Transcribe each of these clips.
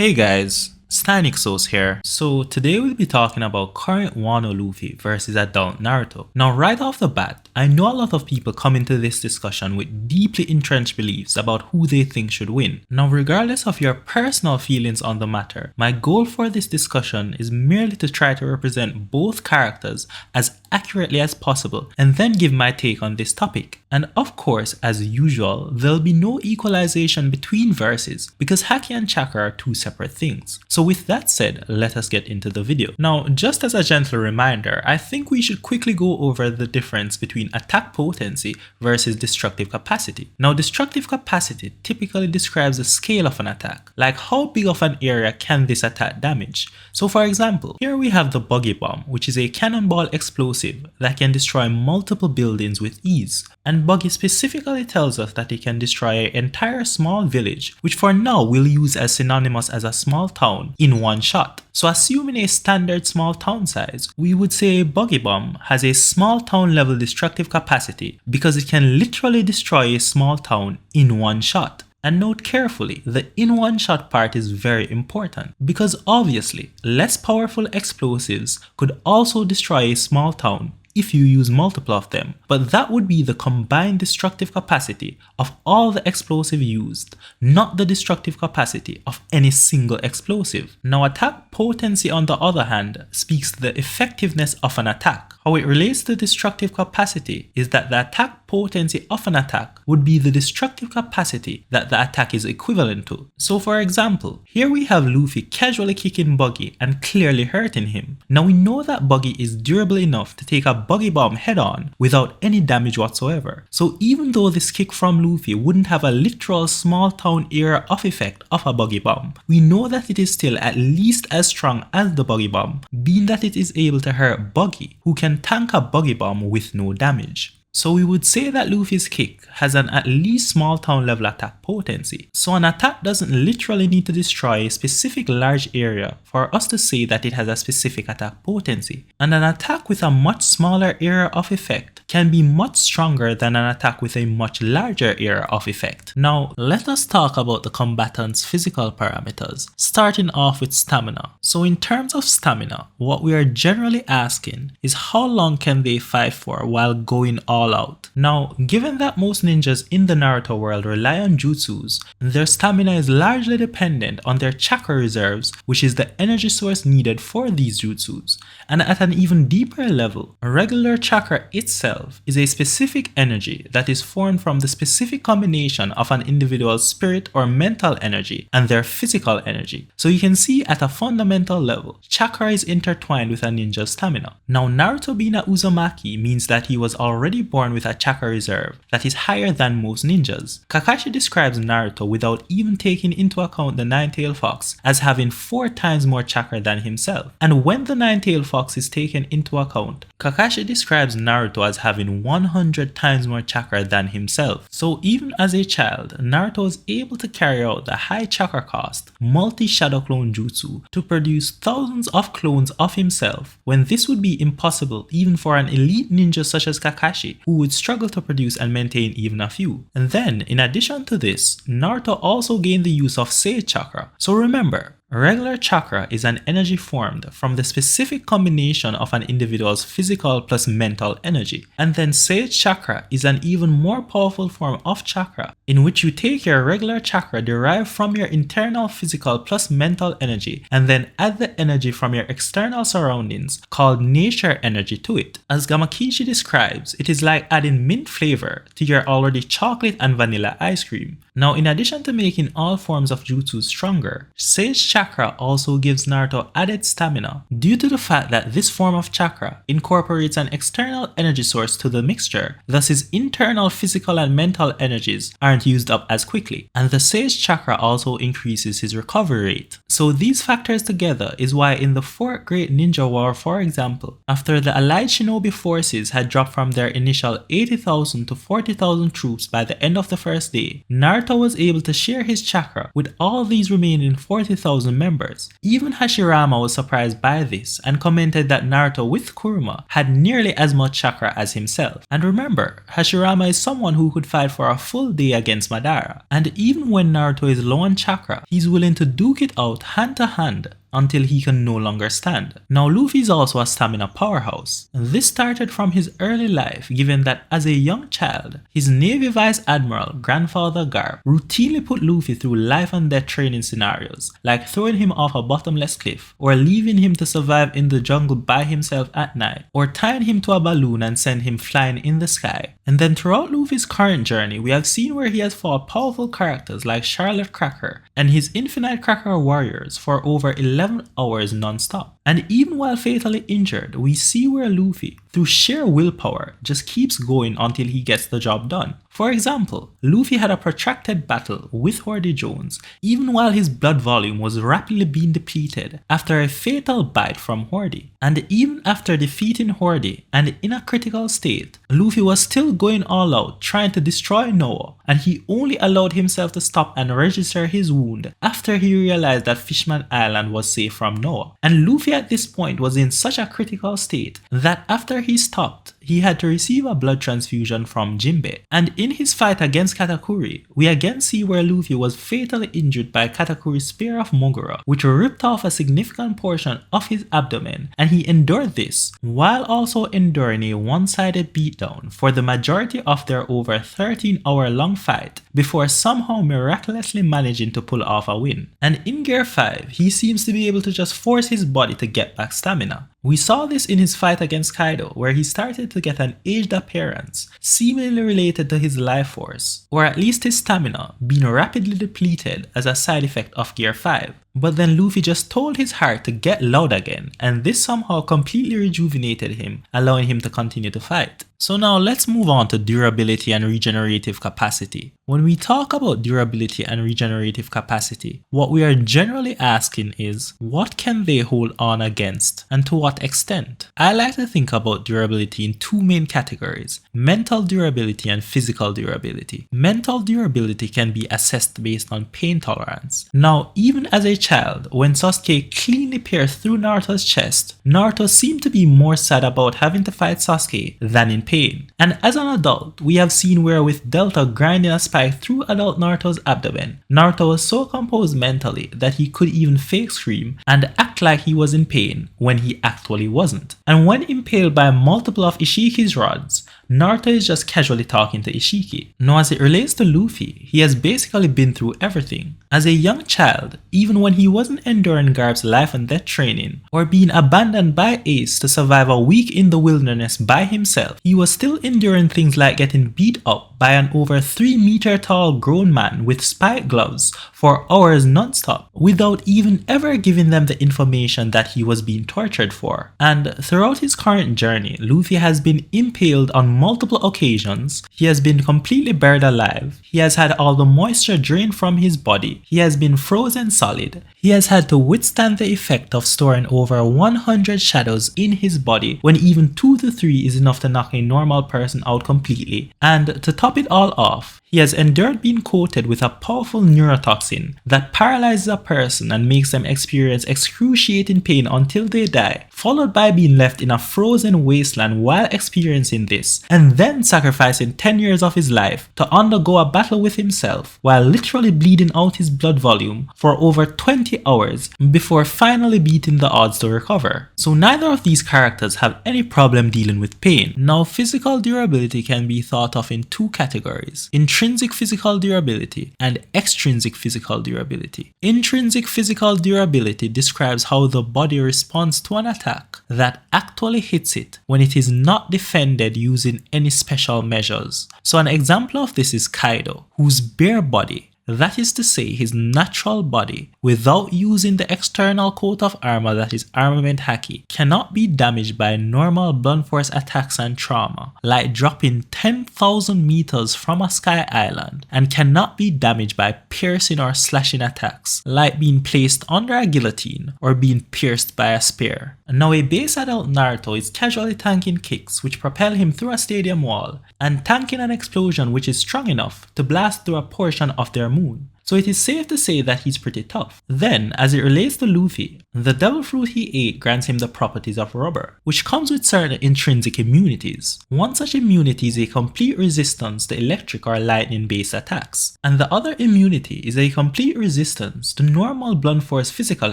Hey guys, Steinixos here. So today we'll be talking about current Wano Luffy versus adult Naruto. Now right off the bat, I know a lot of people come into this discussion with deeply entrenched beliefs about who they think should win. Now regardless of your personal feelings on the matter, my goal for this discussion is merely to try to represent both characters as accurately as possible and then give my take on this topic. And of course, as usual, there'll be no equalization between verses because Haki and Chakra are two separate things. So with that said, let us get into the video. Now, just as a gentle reminder, I think we should quickly go over the difference between attack potency versus destructive capacity. Now, destructive capacity typically describes the scale of an attack, like how big of an area can this attack damage. So for example, here we have the buggy bomb, which is a cannonball explosive that can destroy multiple buildings with ease. And Buggy specifically tells us that it can destroy an entire small village, which for now we'll use as synonymous as a small town, in one shot. So assuming a standard small town size, we would say a Buggy Bomb has a small town level destructive capacity because it can literally destroy a small town in one shot. And note carefully, the in one shot part is very important because obviously less powerful explosives could also destroy a small town if you use multiple of them, but that would be the combined destructive capacity of all the explosive used, not the destructive capacity of any single explosive. Now attack potency on the other hand speaks to the effectiveness of an attack. How it relates to destructive capacity is that the attack potency of an attack would be the destructive capacity that the attack is equivalent to. So for example, here we have Luffy casually kicking Buggy and clearly hurting him. Now we know that Buggy is durable enough to take a Buggy Bomb head on without any damage whatsoever. So even though this kick from Luffy wouldn't have a literal small town area of effect of a Buggy Bomb, we know that it is still at least as strong as the Buggy Bomb, being that it is able to hurt Buggy, who can tank a Buggy Bomb with no damage. So we would say that Luffy's kick has an at least small town level attack potency. So an attack doesn't literally need to destroy a specific large area for us to say that it has a specific attack potency. And an attack with a much smaller area of effect can be much stronger than an attack with a much larger area of effect. Now let us talk about the combatant's physical parameters, starting off with stamina. So in terms of stamina, what we are generally asking is how long can they fight for while going all out. Now, given that most ninjas in the Naruto world rely on jutsus, their stamina is largely dependent on their chakra reserves, which is the energy source needed for these jutsus. And at an even deeper level, regular chakra itself is a specific energy that is formed from the specific combination of an individual's spirit or mental energy and their physical energy. So you can see at a fundamental level, chakra is intertwined with a ninja's stamina. Now Naruto being a Uzumaki means that he was already born with a chakra reserve that is higher than most ninjas. Kakashi describes Naruto without even taking into account the nine-tailed fox as having 4 times more chakra than himself. And when the nine-tailed fox is taken into account, Kakashi describes Naruto as having 100 times more chakra than himself. So even as a child, Naruto is able to carry out the high chakra cost, multi-shadow clone jutsu to produce thousands of clones of himself, when this would be impossible even for an elite ninja such as Kakashi, who would struggle to produce and maintain even a few. And then, in addition to this, Naruto also gained the use of Sage Chakra. So remember, regular chakra is an energy formed from the specific combination of an individual's physical plus mental energy. And then Sage Chakra is an even more powerful form of chakra, in which you take your regular chakra derived from your internal physical plus mental energy and then add the energy from your external surroundings called nature energy to it. As Gamakishi describes, it is like adding mint flavor to your already chocolate and vanilla ice cream. Now in addition to making all forms of jutsu stronger, Sage Chakra also gives Naruto added stamina due to the fact that this form of chakra incorporates an external energy source to the mixture, thus his internal physical and mental energies aren't used up as quickly, and the Sage Chakra also increases his recovery rate. So these factors together is why in the 4th Great Ninja War, for example, after the Allied Shinobi forces had dropped from their initial 80,000 to 40,000 troops by the end of the first day, Naruto Naruto was able to share his chakra with all these remaining 40,000 members. Even Hashirama was surprised by this and commented that Naruto with Kuruma had nearly as much chakra as himself. And remember, Hashirama is someone who could fight for a full day against Madara, and even when Naruto is low on chakra, he's willing to duke it out hand to hand until he can no longer stand. Now Luffy is also a stamina powerhouse. This started from his early life, given that as a young child, his Navy Vice Admiral grandfather Garp routinely put Luffy through life and death training scenarios, like throwing him off a bottomless cliff, or leaving him to survive in the jungle by himself at night, or tying him to a balloon and send him flying in the sky. And then throughout Luffy's current journey, we have seen where he has fought powerful characters like Charlotte Cracker and his Infinite Cracker warriors for over 11 hours non-stop. And even while fatally injured, we see where Luffy, through sheer willpower, just keeps going until he gets the job done. For example, Luffy had a protracted battle with Horde Jones, even while his blood volume was rapidly being depleted after a fatal bite from Horde. And even after defeating Horde and in a critical state, Luffy was still going all out trying to destroy Noah, and he only allowed himself to stop and register his wound after he realized that Fishman Island was safe from Noah. And Luffy at this point was in such a critical state that after he stopped, he had to receive a blood transfusion from Jinbe. And in his fight against Katakuri, we again see where Luffy was fatally injured by Katakuri's Spear of Mogura, which ripped off a significant portion of his abdomen, and he endured this while also enduring a one-sided beatdown for the majority of their over 13-hour-long fight before somehow miraculously managing to pull off a win. And in Gear 5, he seems to be able to just force his body to get back stamina. We saw this in his fight against Kaido, where he started to get an aged appearance, seemingly related to his life force, or at least his stamina, being rapidly depleted as a side effect of Gear 5. But then Luffy just told his heart to get loud again, and this somehow completely rejuvenated him, allowing him to continue to fight. So now let's move on to durability and regenerative capacity. When we talk about durability and regenerative capacity, what we are generally asking is, what can they hold on against, and to what extent? I like to think about durability in two main categories: mental durability and physical durability. Mental durability can be assessed based on pain tolerance. Now, even as a child, when Sasuke cleanly pierced through Naruto's chest, Naruto seemed to be more sad about having to fight Sasuke than in pain. And as an adult, we have seen where with Delta grinding a spike through adult Naruto's abdomen, Naruto was so composed mentally that he could even fake scream and act like he was in pain when he actually wasn't. And when impaled by multiple of Ishiki's rods, Naruto is just casually talking to Ishiki. Now as it relates to Luffy, he has basically been through everything. As a young child, even when he wasn't enduring Garp's life and death training, or being abandoned by Ace to survive a week in the wilderness by himself, he was still enduring things like getting beat up by an over 3 meter tall grown man with spike gloves for hours non-stop, without even ever giving them the information that he was being tortured for. And throughout his current journey, Luffy has been impaled on multiple occasions, he has been completely buried alive, he has had all the moisture drained from his body, he has been frozen solid, he has had to withstand the effect of storing over 100 shadows in his body when even 2 to 3 is enough to knock a normal person out completely, and to top it all off, he has endured being coated with a powerful neurotoxin that paralyzes a person and makes them experience excruciating pain until they die, followed by being left in a frozen wasteland while experiencing this, and then sacrificing 10 years of his life to undergo a battle with himself while literally bleeding out his blood volume for over 20 hours before finally beating the odds to recover. So neither of these characters have any problem dealing with pain. Now, physical durability can be thought of in two categories: intrinsic physical durability and extrinsic physical durability. Intrinsic physical durability describes how the body responds to an attack that actually hits it when it is not defended using any special measures. So an example of this is Kaido, whose bare body, that is to say his natural body, without using the external coat of armor that is armament Haki, cannot be damaged by normal blunt force attacks and trauma, like dropping 10,000 meters from a sky island, and cannot be damaged by piercing or slashing attacks, like being placed under a guillotine or being pierced by a spear. Now a base adult Naruto is casually tanking kicks which propel him through a stadium wall and tanking an explosion which is strong enough to blast through a portion of their moon. So it is safe to say that he's pretty tough. Then, as it relates to Luffy, the devil fruit he ate grants him the properties of rubber, which comes with certain intrinsic immunities. One such immunity is a complete resistance to electric or lightning based attacks, and the other immunity is a complete resistance to normal blunt force physical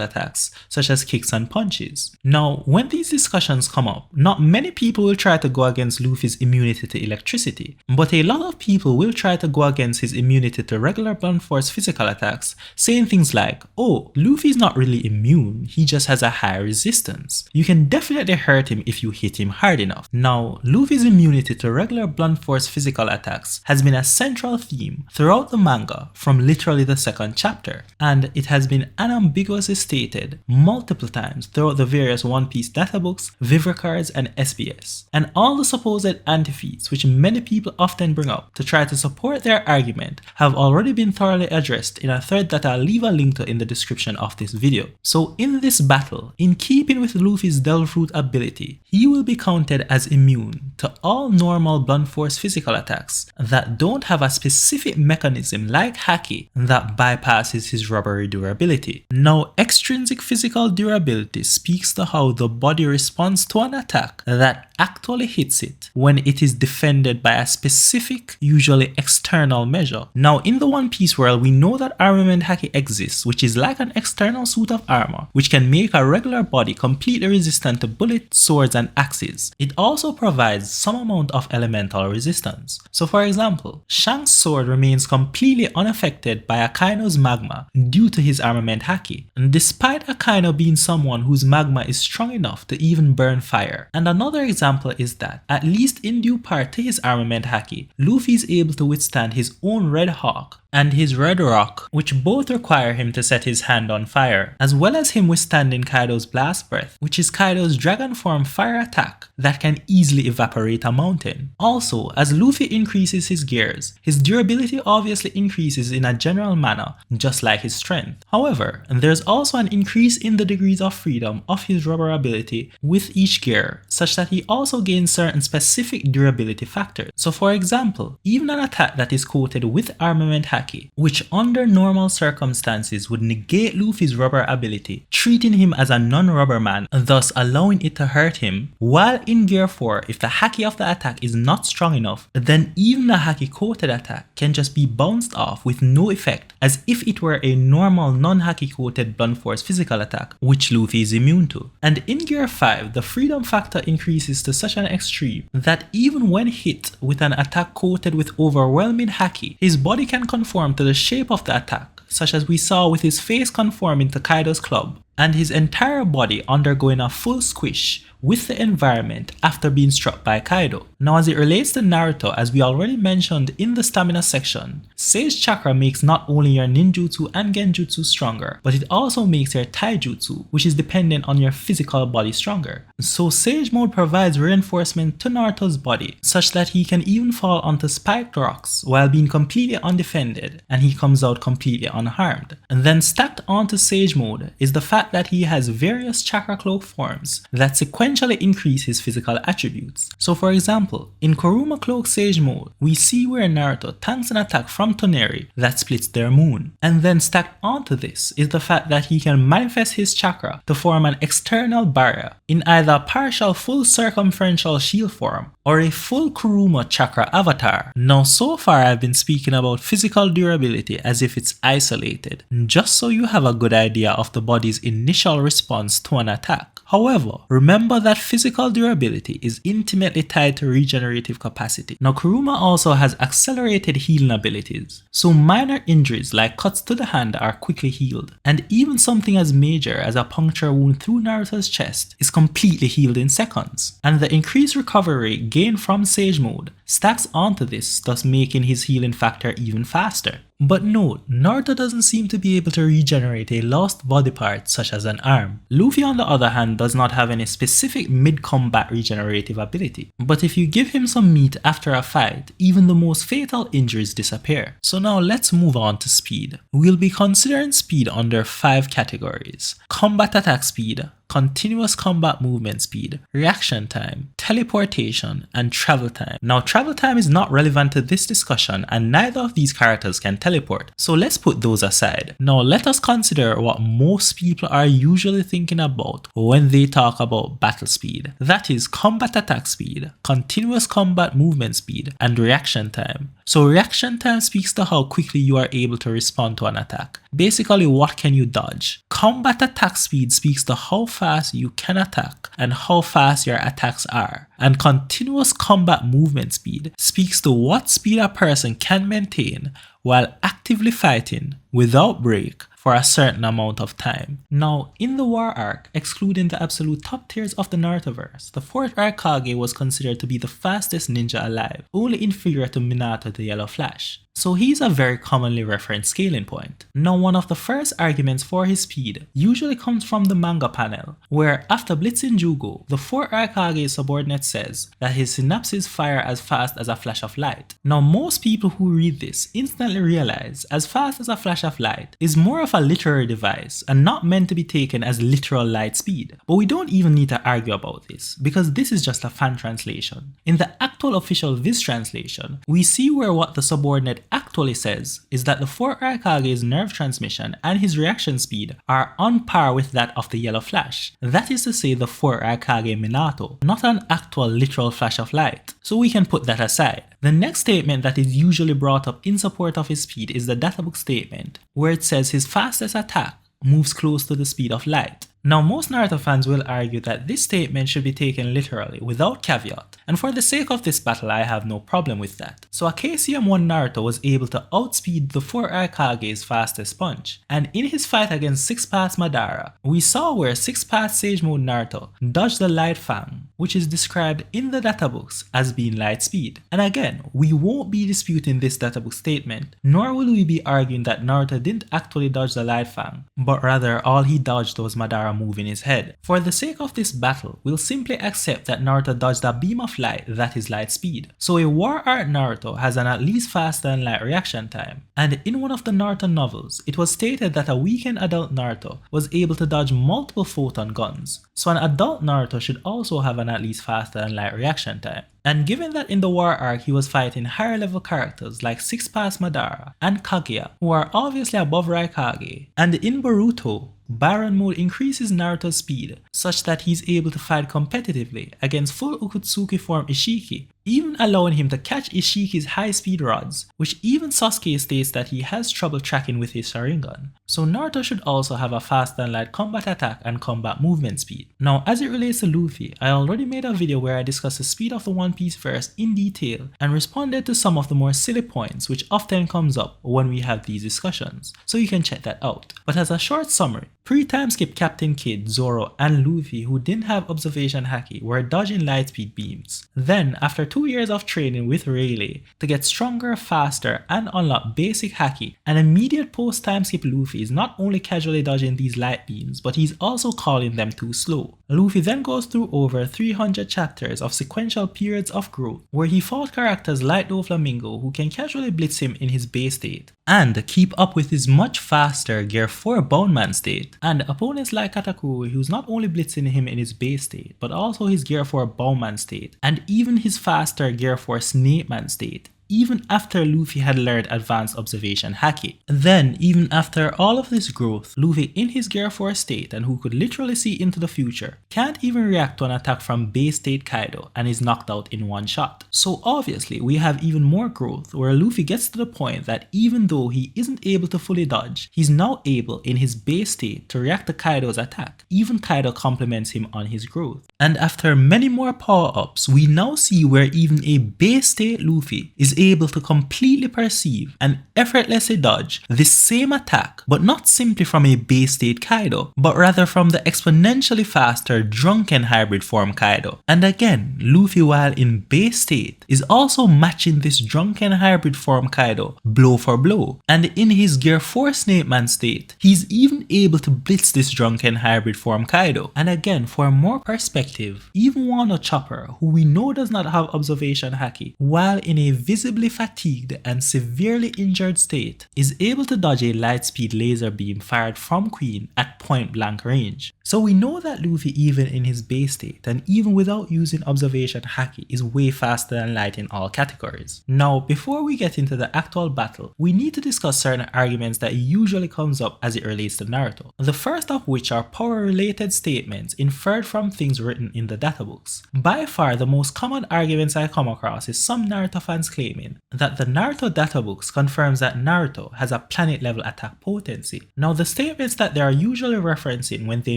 attacks such as kicks and punches. Now, when these discussions come up, not many people will try to go against Luffy's immunity to electricity, but a lot of people will try to go against his immunity to regular blunt force physical attacks, saying things like, oh, Luffy's not really immune, he just has a high resistance. You can definitely hurt him if you hit him hard enough. Now, Luffy's immunity to regular blunt force physical attacks has been a central theme throughout the manga from literally the second chapter, and it has been unambiguously stated multiple times throughout the various One Piece databooks, Vivre cards, and SBS. And all the supposed anti-feats which many people often bring up to try to support their argument have already been thoroughly addressed in a thread that I'll leave a link to in the description of this video. So in this battle, in keeping with Luffy's Devil Fruit ability, he will be counted as immune to all normal blunt force physical attacks that don't have a specific mechanism like Haki that bypasses his rubbery durability. Now, extrinsic physical durability speaks to how the body responds to an attack that actually hits it when it is defended by a specific, usually external measure. Now, in the One Piece world, we know that armament Haki exists, which is like an external suit of armor, which can make a regular body completely resistant to bullets, swords, and axes. It also provides some amount of elemental resistance. So for example, Shanks' sword remains completely unaffected by Akaino's magma due to his armament Haki, and despite Akaino being someone whose magma is strong enough to even burn fire. And another example is that, at least in due part to his armament Haki, Luffy is able to withstand his own Red Hawk and his Red Rock, which both require him to set his hand on fire, as well as him withstanding Kaido's Blast Breath, which is Kaido's dragon form fire attack that can easily evaporate a mountain. Also, as Luffy increases his gears, his durability obviously increases in a general manner, just like his strength. However, there's also an increase in the degrees of freedom of his rubber ability with each gear, such that he also gains certain specific durability factors. So for example, even an attack that is coated with armament Haki, which under normal circumstances would negate Luffy's rubber ability, treating him as a non-rubber man, thus allowing it to hurt him, while in Gear 4, if the Haki of the attack is not strong enough, then even a Haki coated attack can just be bounced off with no effect, as if it were a normal non-Haki coated blunt force physical attack, which Luffy is immune to. And in Gear 5, the freedom factor increases to such an extreme that even when hit with an attack coated with overwhelming Haki, his body can conform to the shape of the attack, such as we saw with his face conforming to Kaido's club, and his entire body undergoing a full squish with the environment after being struck by Kaido. Now, as it relates to Naruto, as we already mentioned in the stamina section, Sage Chakra makes not only your ninjutsu and genjutsu stronger, but it also makes your taijutsu, which is dependent on your physical body, stronger. So Sage Mode provides reinforcement to Naruto's body, such that he can even fall onto spiked rocks while being completely undefended, and he comes out completely unharmed. And then stacked onto Sage Mode is the fact that he has various chakra cloak forms that sequentially increase his physical attributes. So for example, in Kuruma Cloak Sage Mode, we see where Naruto tanks an attack from Toneri that splits their moon. And then stacked onto this is the fact that he can manifest his chakra to form an external barrier in either a partial full circumferential shield form or a full Kuruma chakra avatar. Now so far I've been speaking about physical durability as if it's isolated, just so you have a good idea of the body's initial response to an attack. However, remember that physical durability is intimately tied to regenerative capacity. Now Kuruma also has accelerated healing abilities, so minor injuries like cuts to the hand are quickly healed, and even something as major as a puncture wound through Naruto's chest is completely healed in seconds. And the increased recovery rate gained from Sage Mode stacks onto this, thus making his healing factor even faster. But note, Naruto doesn't seem to be able to regenerate a lost body part such as an arm. Luffy on the other hand does not have any specific mid-combat regenerative ability, but if you give him some meat after a fight, even the most fatal injuries disappear. So now let's move on to speed. We'll be considering speed under 5 categories: combat attack speed, continuous combat movement speed, reaction time, teleportation, and travel time. Now travel time is not relevant to this discussion and neither of these characters can teleport, so let's put those aside. Now let us consider what most people are usually thinking about when they talk about battle speed. That is combat attack speed, continuous combat movement speed, and reaction time. So reaction time speaks to how quickly you are able to respond to an attack. Basically, what can you dodge? Combat attack speed speaks to how fast you can attack and how fast your attacks are. And continuous combat movement speed speaks to what speed a person can maintain while actively fighting without break for a certain amount of time. Now, in the war arc, excluding the absolute top tiers of the Narutoverse, the 4th arc Kage was considered to be the fastest ninja alive, only inferior to Minato the Yellow Flash. So he's a very commonly referenced scaling point. Now one of the first arguments for his speed usually comes from the manga panel, where after blitzing Jugo, the 4th arc Kage's subordinate says that his synapses fire as fast as a flash of light. Now most people who read this instantly realize as fast as a flash of light is more of a literary device and not meant to be taken as literal light speed. But we don't even need to argue about this because this is just a fan translation. In the actual official Viz translation, we see where what the subordinate actually says is that the 4th arc Kage's nerve transmission and his reaction speed are on par with that of the Yellow Flash. That is to say the 4th arc Kage Minato, not an actual literal flash of light. So we can put that aside. The next statement that is usually brought up in support of his speed is the Databooks statement, where it says his fastest attack moves close to the speed of light. Now most Naruto fans will argue that this statement should be taken literally without caveat, and for the sake of this battle I have no problem with that. So a KCM1 Naruto was able to outspeed the 4th arc Kage's fastest punch, and in his fight against 6 Path Madara, we saw where 6 Path Sage Mode Naruto dodged the Light Fang, which is described in the Databooks as being light speed. And again, we won't be disputing this Databook statement, nor will we be arguing that Naruto didn't actually dodge the Light Fang, but rather all he dodged was Madara moving his head. For the sake of this battle, we'll simply accept that Naruto dodged a beam of light that is light speed. So a war art Naruto has an at least faster than light reaction time. And in one of the Naruto novels, it was stated that a weakened adult Naruto was able to dodge multiple photon guns. So an adult Naruto should also have an at least faster than light reaction time. And given that in the war arc he was fighting higher level characters like 6 Path Madara and Kaguya, who are obviously above Raikage, and in Boruto, Byron mode increases Naruto's speed such that he's able to fight competitively against full Ukutsuki form Ishiki, even allowing him to catch Ishiki's high speed rods, which even Sasuke states that he has trouble tracking with his Sharingan. So Naruto should also have a faster than light combat attack and combat movement speed. Now as it relates to Luffy, I already made a video where I discussed the speed of the One Piece verse in detail and responded to some of the more silly points which often comes up when we have these discussions, so you can check that out. But as a short summary, pre-time skip Captain Kid, Zoro, and Luffy who didn't have observation haki were dodging lightspeed beams. Then after 2 years of training with Rayleigh to get stronger, faster, and unlock basic haki, an immediate post-time skip Luffy is not only casually dodging these light beams, but he's also calling them too slow. Luffy then goes through over 300 chapters of sequential periods of growth where he fought characters like Doflamingo who can casually blitz him in his base state and keep up with his much faster Gear 4 Boundman state, and opponents like Katakuri who's not only blitzing him in his base state but also his Gear 4 Boundman state and even his faster Gear 4 Snakeman state, even after Luffy had learned advanced observation haki. Then, even after all of this growth, Luffy in his Gear 4 state and who could literally see into the future, can't even react to an attack from base state Kaido and is knocked out in one shot. So obviously we have even more growth where Luffy gets to the point that even though he isn't able to fully dodge, he's now able in his base state to react to Kaido's attack. Even Kaido compliments him on his growth. And after many more power-ups, we now see where even a base state Luffy is able to completely perceive and effortlessly dodge this same attack, but not simply from a base state Kaido, but rather from the exponentially faster drunken hybrid form Kaido. And again, Luffy while in base state is also matching this drunken hybrid form Kaido blow for blow, and in his Gear 4 Snakeman state, he's even able to blitz this drunken hybrid form Kaido. And again, for more perspective, even Wano Chopper, who we know does not have observation haki, while in a visible visibly fatigued and severely injured state, is able to dodge a lightspeed laser beam fired from Queen at point blank range. So we know that Luffy, even in his base state and even without using observation Haki, is way faster than light in all categories. Now, before we get into the actual battle, we need to discuss certain arguments that usually comes up as it relates to Naruto. The first of which are power related statements inferred from things written in the databooks. By far the most common arguments I come across is some Naruto fans claiming that the Naruto databooks confirms that Naruto has a planet level attack potency. Now the statements that they are usually referencing when they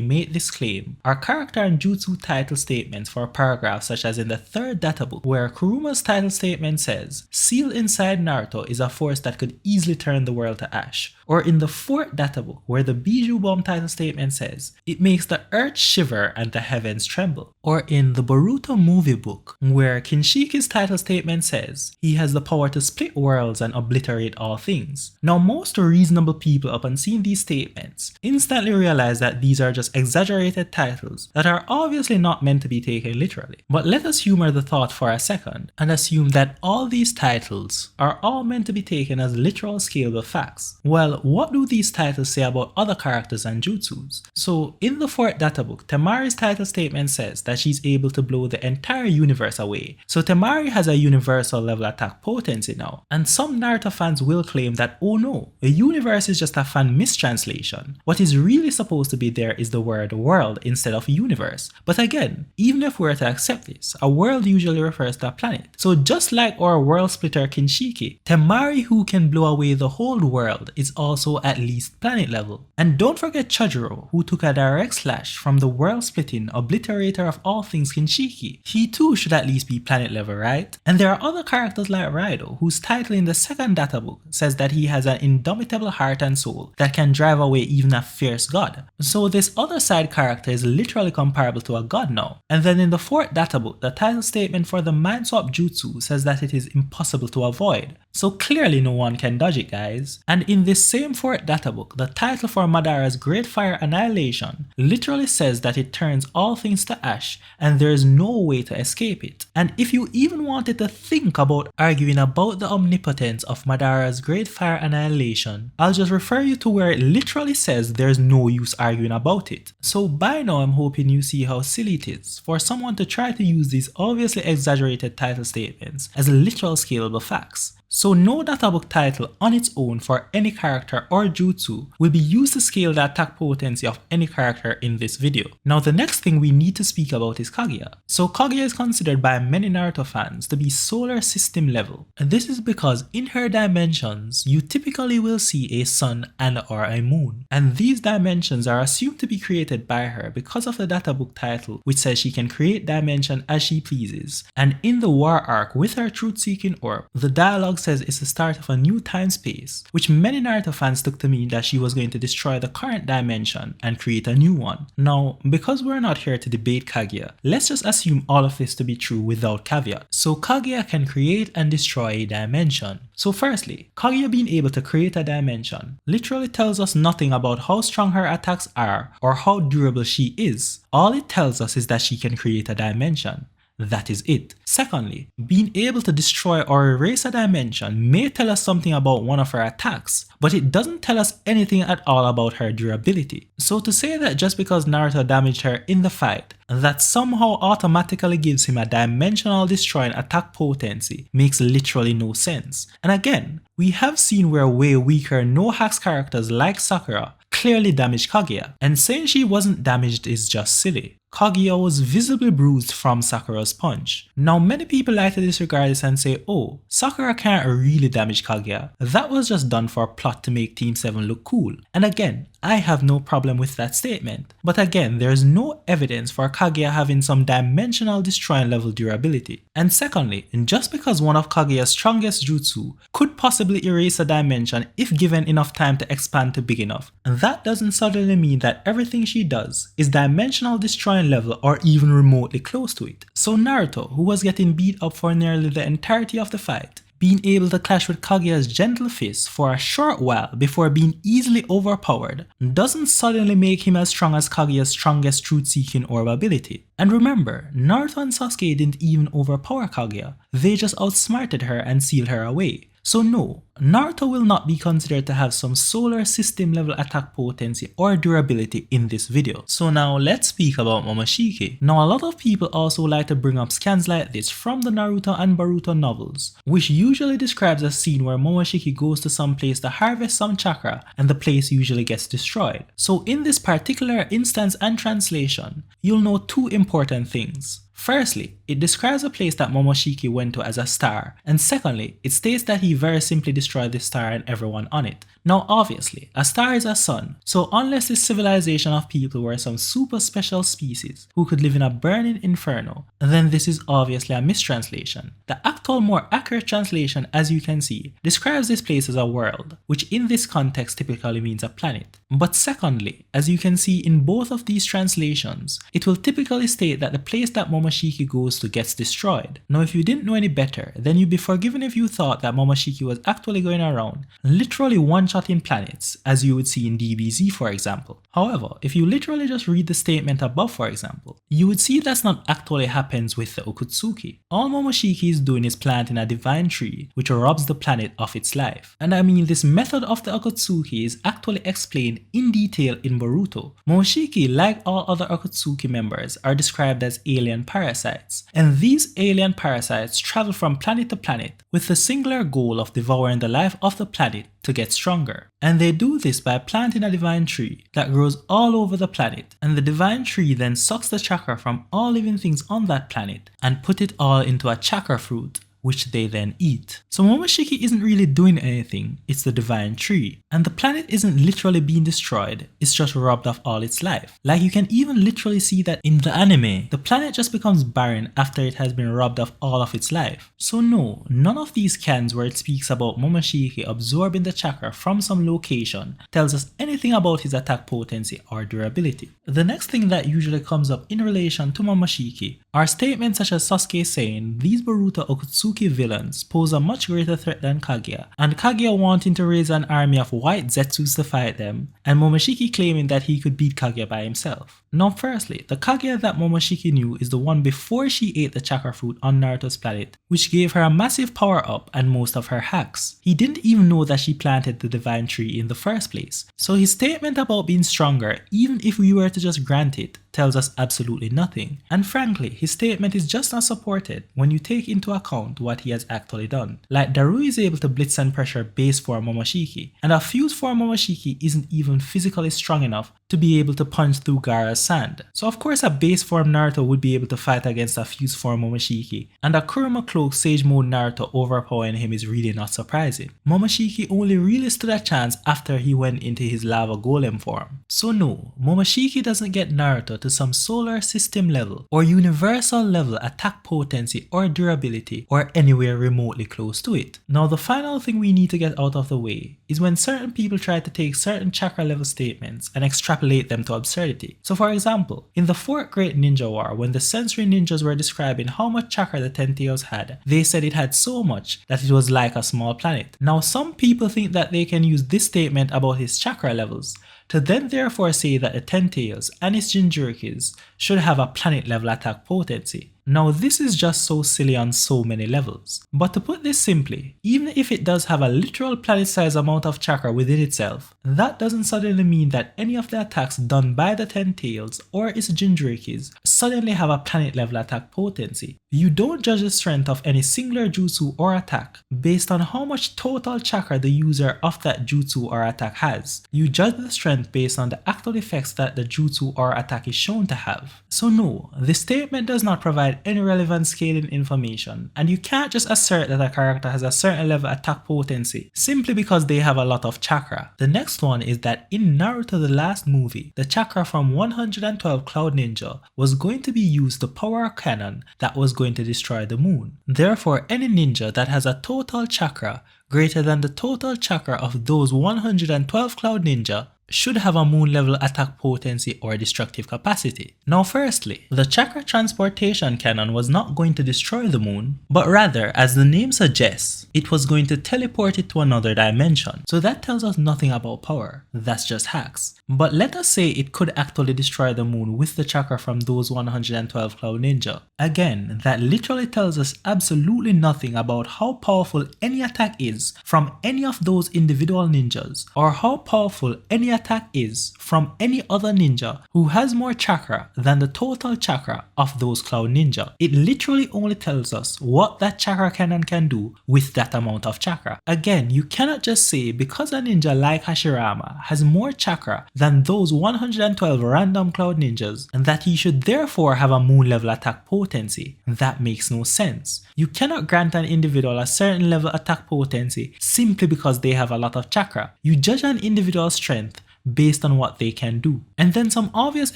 make this claim are character and jutsu title statements for paragraphs such as in the third databook where Kuruma's title statement says, "Sealed inside Naruto is a force that could easily turn the world to ash," or in the fourth databook where the Bijou Bomb title statement says, "It makes the earth shiver and the heavens tremble," or in the Boruto movie book where Kinshiki's title statement says, "He has the power to split worlds and obliterate all things." Now most reasonable people upon seeing these statements instantly realize that these are just exaggerated titles that are obviously not meant to be taken literally. But let us humor the thought for a second and assume that all these titles are all meant to be taken as literal scalable facts. Well, what do these titles say about other characters and jutsus? So in the fourth databook, Temari's title statement says that she's able to blow the entire universe away. So Temari has a universal level attack potency now. And some Naruto fans will claim that, oh no, the universe is just a fan mistranslation. What is really supposed to be there is the word world instead of universe. But again, even if we were to accept this, a world usually refers to a planet. So just like our world splitter Kinshiki, Temari, who can blow away the whole world, is also at least planet level. And don't forget Chajuro, who took a direct slash from the world splitting obliterator of all things Kinshiki. He too should at least be planet level, right? And there are other characters like Raido, whose title in the second databook says that he has an indomitable heart and soul that can drive away even a fierce god. So this other side character is literally comparable to a god now. And then in the fourth databook, the title statement for the mind swap jutsu says that it is impossible to avoid. So clearly no one can dodge it, guys. And in this same fourth databook, the title for Madara's Great Fire Annihilation literally says that it turns all things to ash and there is no way to escape it. And if you even wanted to think about arguing about the omnipotence of Madara's Great Fire Annihilation, I'll just refer you to where it literally says there's no use arguing about it. So by now I'm hoping you see how silly it is for someone to try to use these obviously exaggerated title statements as literal scalable facts. So no databook title on its own for any character or jutsu will be used to scale the attack potency of any character in this video. Now the next thing we need to speak about is Kaguya. So Kaguya is considered by many Naruto fans to be solar system level. And this is because in her dimensions you typically will see a sun and or a moon. And these dimensions are assumed to be created by her because of the databook title which says she can create dimension as she pleases. And in the war arc with her truth-seeking orb, the dialogue says it's the start of a new time space, which many Naruto fans took to mean that she was going to destroy the current dimension and create a new one. Now, because we're not here to debate Kaguya, let's just assume all of this to be true without caveat. So Kaguya can create and destroy a dimension. So firstly, Kaguya being able to create a dimension literally tells us nothing about how strong her attacks are or how durable she is. All it tells us is that she can create a dimension. That is it. Secondly, being able to destroy or erase a dimension may tell us something about one of her attacks, but it doesn't tell us anything at all about her durability. So to say that just because Naruto damaged her in the fight, that somehow automatically gives him a dimensional destroying attack potency makes literally no sense. And again, we have seen where way weaker no-hacks characters like Sakura clearly damaged Kaguya, and saying she wasn't damaged is just silly. Kaguya was visibly bruised from Sakura's punch. Now many people like to disregard this and say, oh, Sakura can't really damage Kaguya. That was just done for a plot to make Team 7 look cool. And again, I have no problem with that statement. But again, there's no evidence for Kaguya having some dimensional destroying level durability. And secondly, just because one of Kaguya's strongest jutsu could possibly erase a dimension if given enough time to expand to big enough, that doesn't suddenly mean that everything she does is dimensional destroying level or even remotely close to it. So Naruto, who was getting beat up for nearly the entirety of the fight, being able to clash with Kaguya's gentle fist for a short while before being easily overpowered doesn't suddenly make him as strong as Kaguya's strongest truth-seeking orb ability. And remember, Naruto and Sasuke didn't even overpower Kaguya, they just outsmarted her and sealed her away. So no, Naruto will not be considered to have some solar system level attack potency or durability in this video. So now let's speak about Momoshiki. Now a lot of people also like to bring up scans like this from the Naruto and Boruto novels, which usually describes a scene where Momoshiki goes to some place to harvest some chakra and the place usually gets destroyed. So in this particular instance and translation, you'll know two important things. Firstly, it describes a place that Momoshiki went to as a star, and secondly, it states that he very simply destroyed this star and everyone on it. Now obviously, a star is a sun, so unless this civilization of people were some super special species who could live in a burning inferno, then this is obviously a mistranslation. The actual more accurate translation, as you can see, describes this place as a world, which in this context typically means a planet. But secondly, as you can see in both of these translations, it will typically state that the place that Momoshiki goes to gets destroyed. Now if you didn't know any better, then you'd be forgiven if you thought that Momoshiki was actually going around literally one-shotting planets, as you would see in DBZ for example. However, if you literally just read the statement above for example, you would see that's not actually happens with the Okutsuki. All Momoshiki is doing is planting a divine tree which robs the planet of its life. And I mean, this method of the Okutsuki is actually explained in detail in Boruto. Momoshiki, like all other Okutsuki members, are described as alien parasites, and these alien parasites travel from planet to planet with the singular goal of devouring the life of the planet to get stronger. And they do this by planting a divine tree that grows all over the planet, and the divine tree then sucks the chakra from all living things on that planet and put it all into a chakra fruit, which they then eat. So Momoshiki isn't really doing anything, it's the divine tree. And the planet isn't literally being destroyed, it's just robbed of all its life. Like you can even literally see that in the anime, the planet just becomes barren after it has been robbed of all of its life. So no, none of these cans where it speaks about Momoshiki absorbing the chakra from some location tells us anything about his attack potency or durability. The next thing that usually comes up in relation to Momoshiki are statements such as Sasuke saying these Boruto Okutsuki villains pose a much greater threat than Kaguya, and Kaguya wanting to raise an army of white Zetsus to fight them, and Momoshiki claiming that he could beat Kaguya by himself. Now firstly, the Kaguya that Momoshiki knew is the one before she ate the chakra fruit on Naruto's planet, which gave her a massive power up and most of her hacks. He didn't even know that she planted the divine tree in the first place, so his statement about being stronger, even if we were to just grant it, tells us absolutely nothing. And frankly, his statement is just not supported when you take into account what he has actually done. Like Daru is able to blitz and pressure base form Momoshiki, and a fuse form Momoshiki isn't even physically strong enough to be able to punch through Gaara's sand. So of course a base form Naruto would be able to fight against a fuse form Momoshiki, and a Kuruma cloak Sage Mode Naruto overpowering him is really not surprising. Momoshiki only really stood a chance after he went into his lava golem form. So no, Momoshiki doesn't get Naruto to some solar system level or universal level attack potency or durability or anywhere remotely close to it. Now the final thing we need to get out of the way is when certain people try to take certain chakra level statements and extrapolate them to absurdity. So for example, in the 4th Great Ninja War, when the sensory ninjas were describing how much chakra the Ten Tails had, they said it had so much that it was like a small planet. Now some people think that they can use this statement about his chakra levels to then therefore say that the Ten Tails and its Jinchurikis should have a planet level attack potency. Now this is just so silly on so many levels. But to put this simply, even if it does have a literal planet-sized amount of chakra within itself, that doesn't suddenly mean that any of the attacks done by the Ten Tails or its Jinchurikis suddenly have a planet level attack potency. You don't judge the strength of any singular jutsu or attack based on how much total chakra the user of that jutsu or attack has. You judge the strength based on the actual effects that the jutsu or attack is shown to have. So no, this statement does not provide any relevant scaling information, and you can't just assert that a character has a certain level attack potency simply because they have a lot of chakra. The next one is that in Naruto the last movie, the chakra from 112 Cloud Ninja was going to be used to power a cannon that was going to destroy the moon. Therefore, any ninja that has a total chakra greater than the total chakra of those 112 Cloud Ninja should have a moon level attack potency or destructive capacity. Now firstly, the Chakra transportation cannon was not going to destroy the moon, but rather, as the name suggests, it was going to teleport it to another dimension. So that tells us nothing about power, that's just hacks. But let us say it could actually destroy the moon with the Chakra from those 112 Cloud Ninja. Again, that literally tells us absolutely nothing about how powerful any attack is from any of those individual ninjas, or how powerful any attack is from any other ninja who has more Chakra than the total Chakra of those Cloud Ninja. It literally only tells us what that Chakra cannon can do with that amount of Chakra. Again, you cannot just say because a ninja like Hashirama has more Chakra than those 112 random Cloud Ninjas and that he should therefore have a moon level attack potency. That makes no sense. You cannot grant an individual a certain level attack potency simply because they have a lot of Chakra. You judge an individual's strength based on what they can do. And then some obvious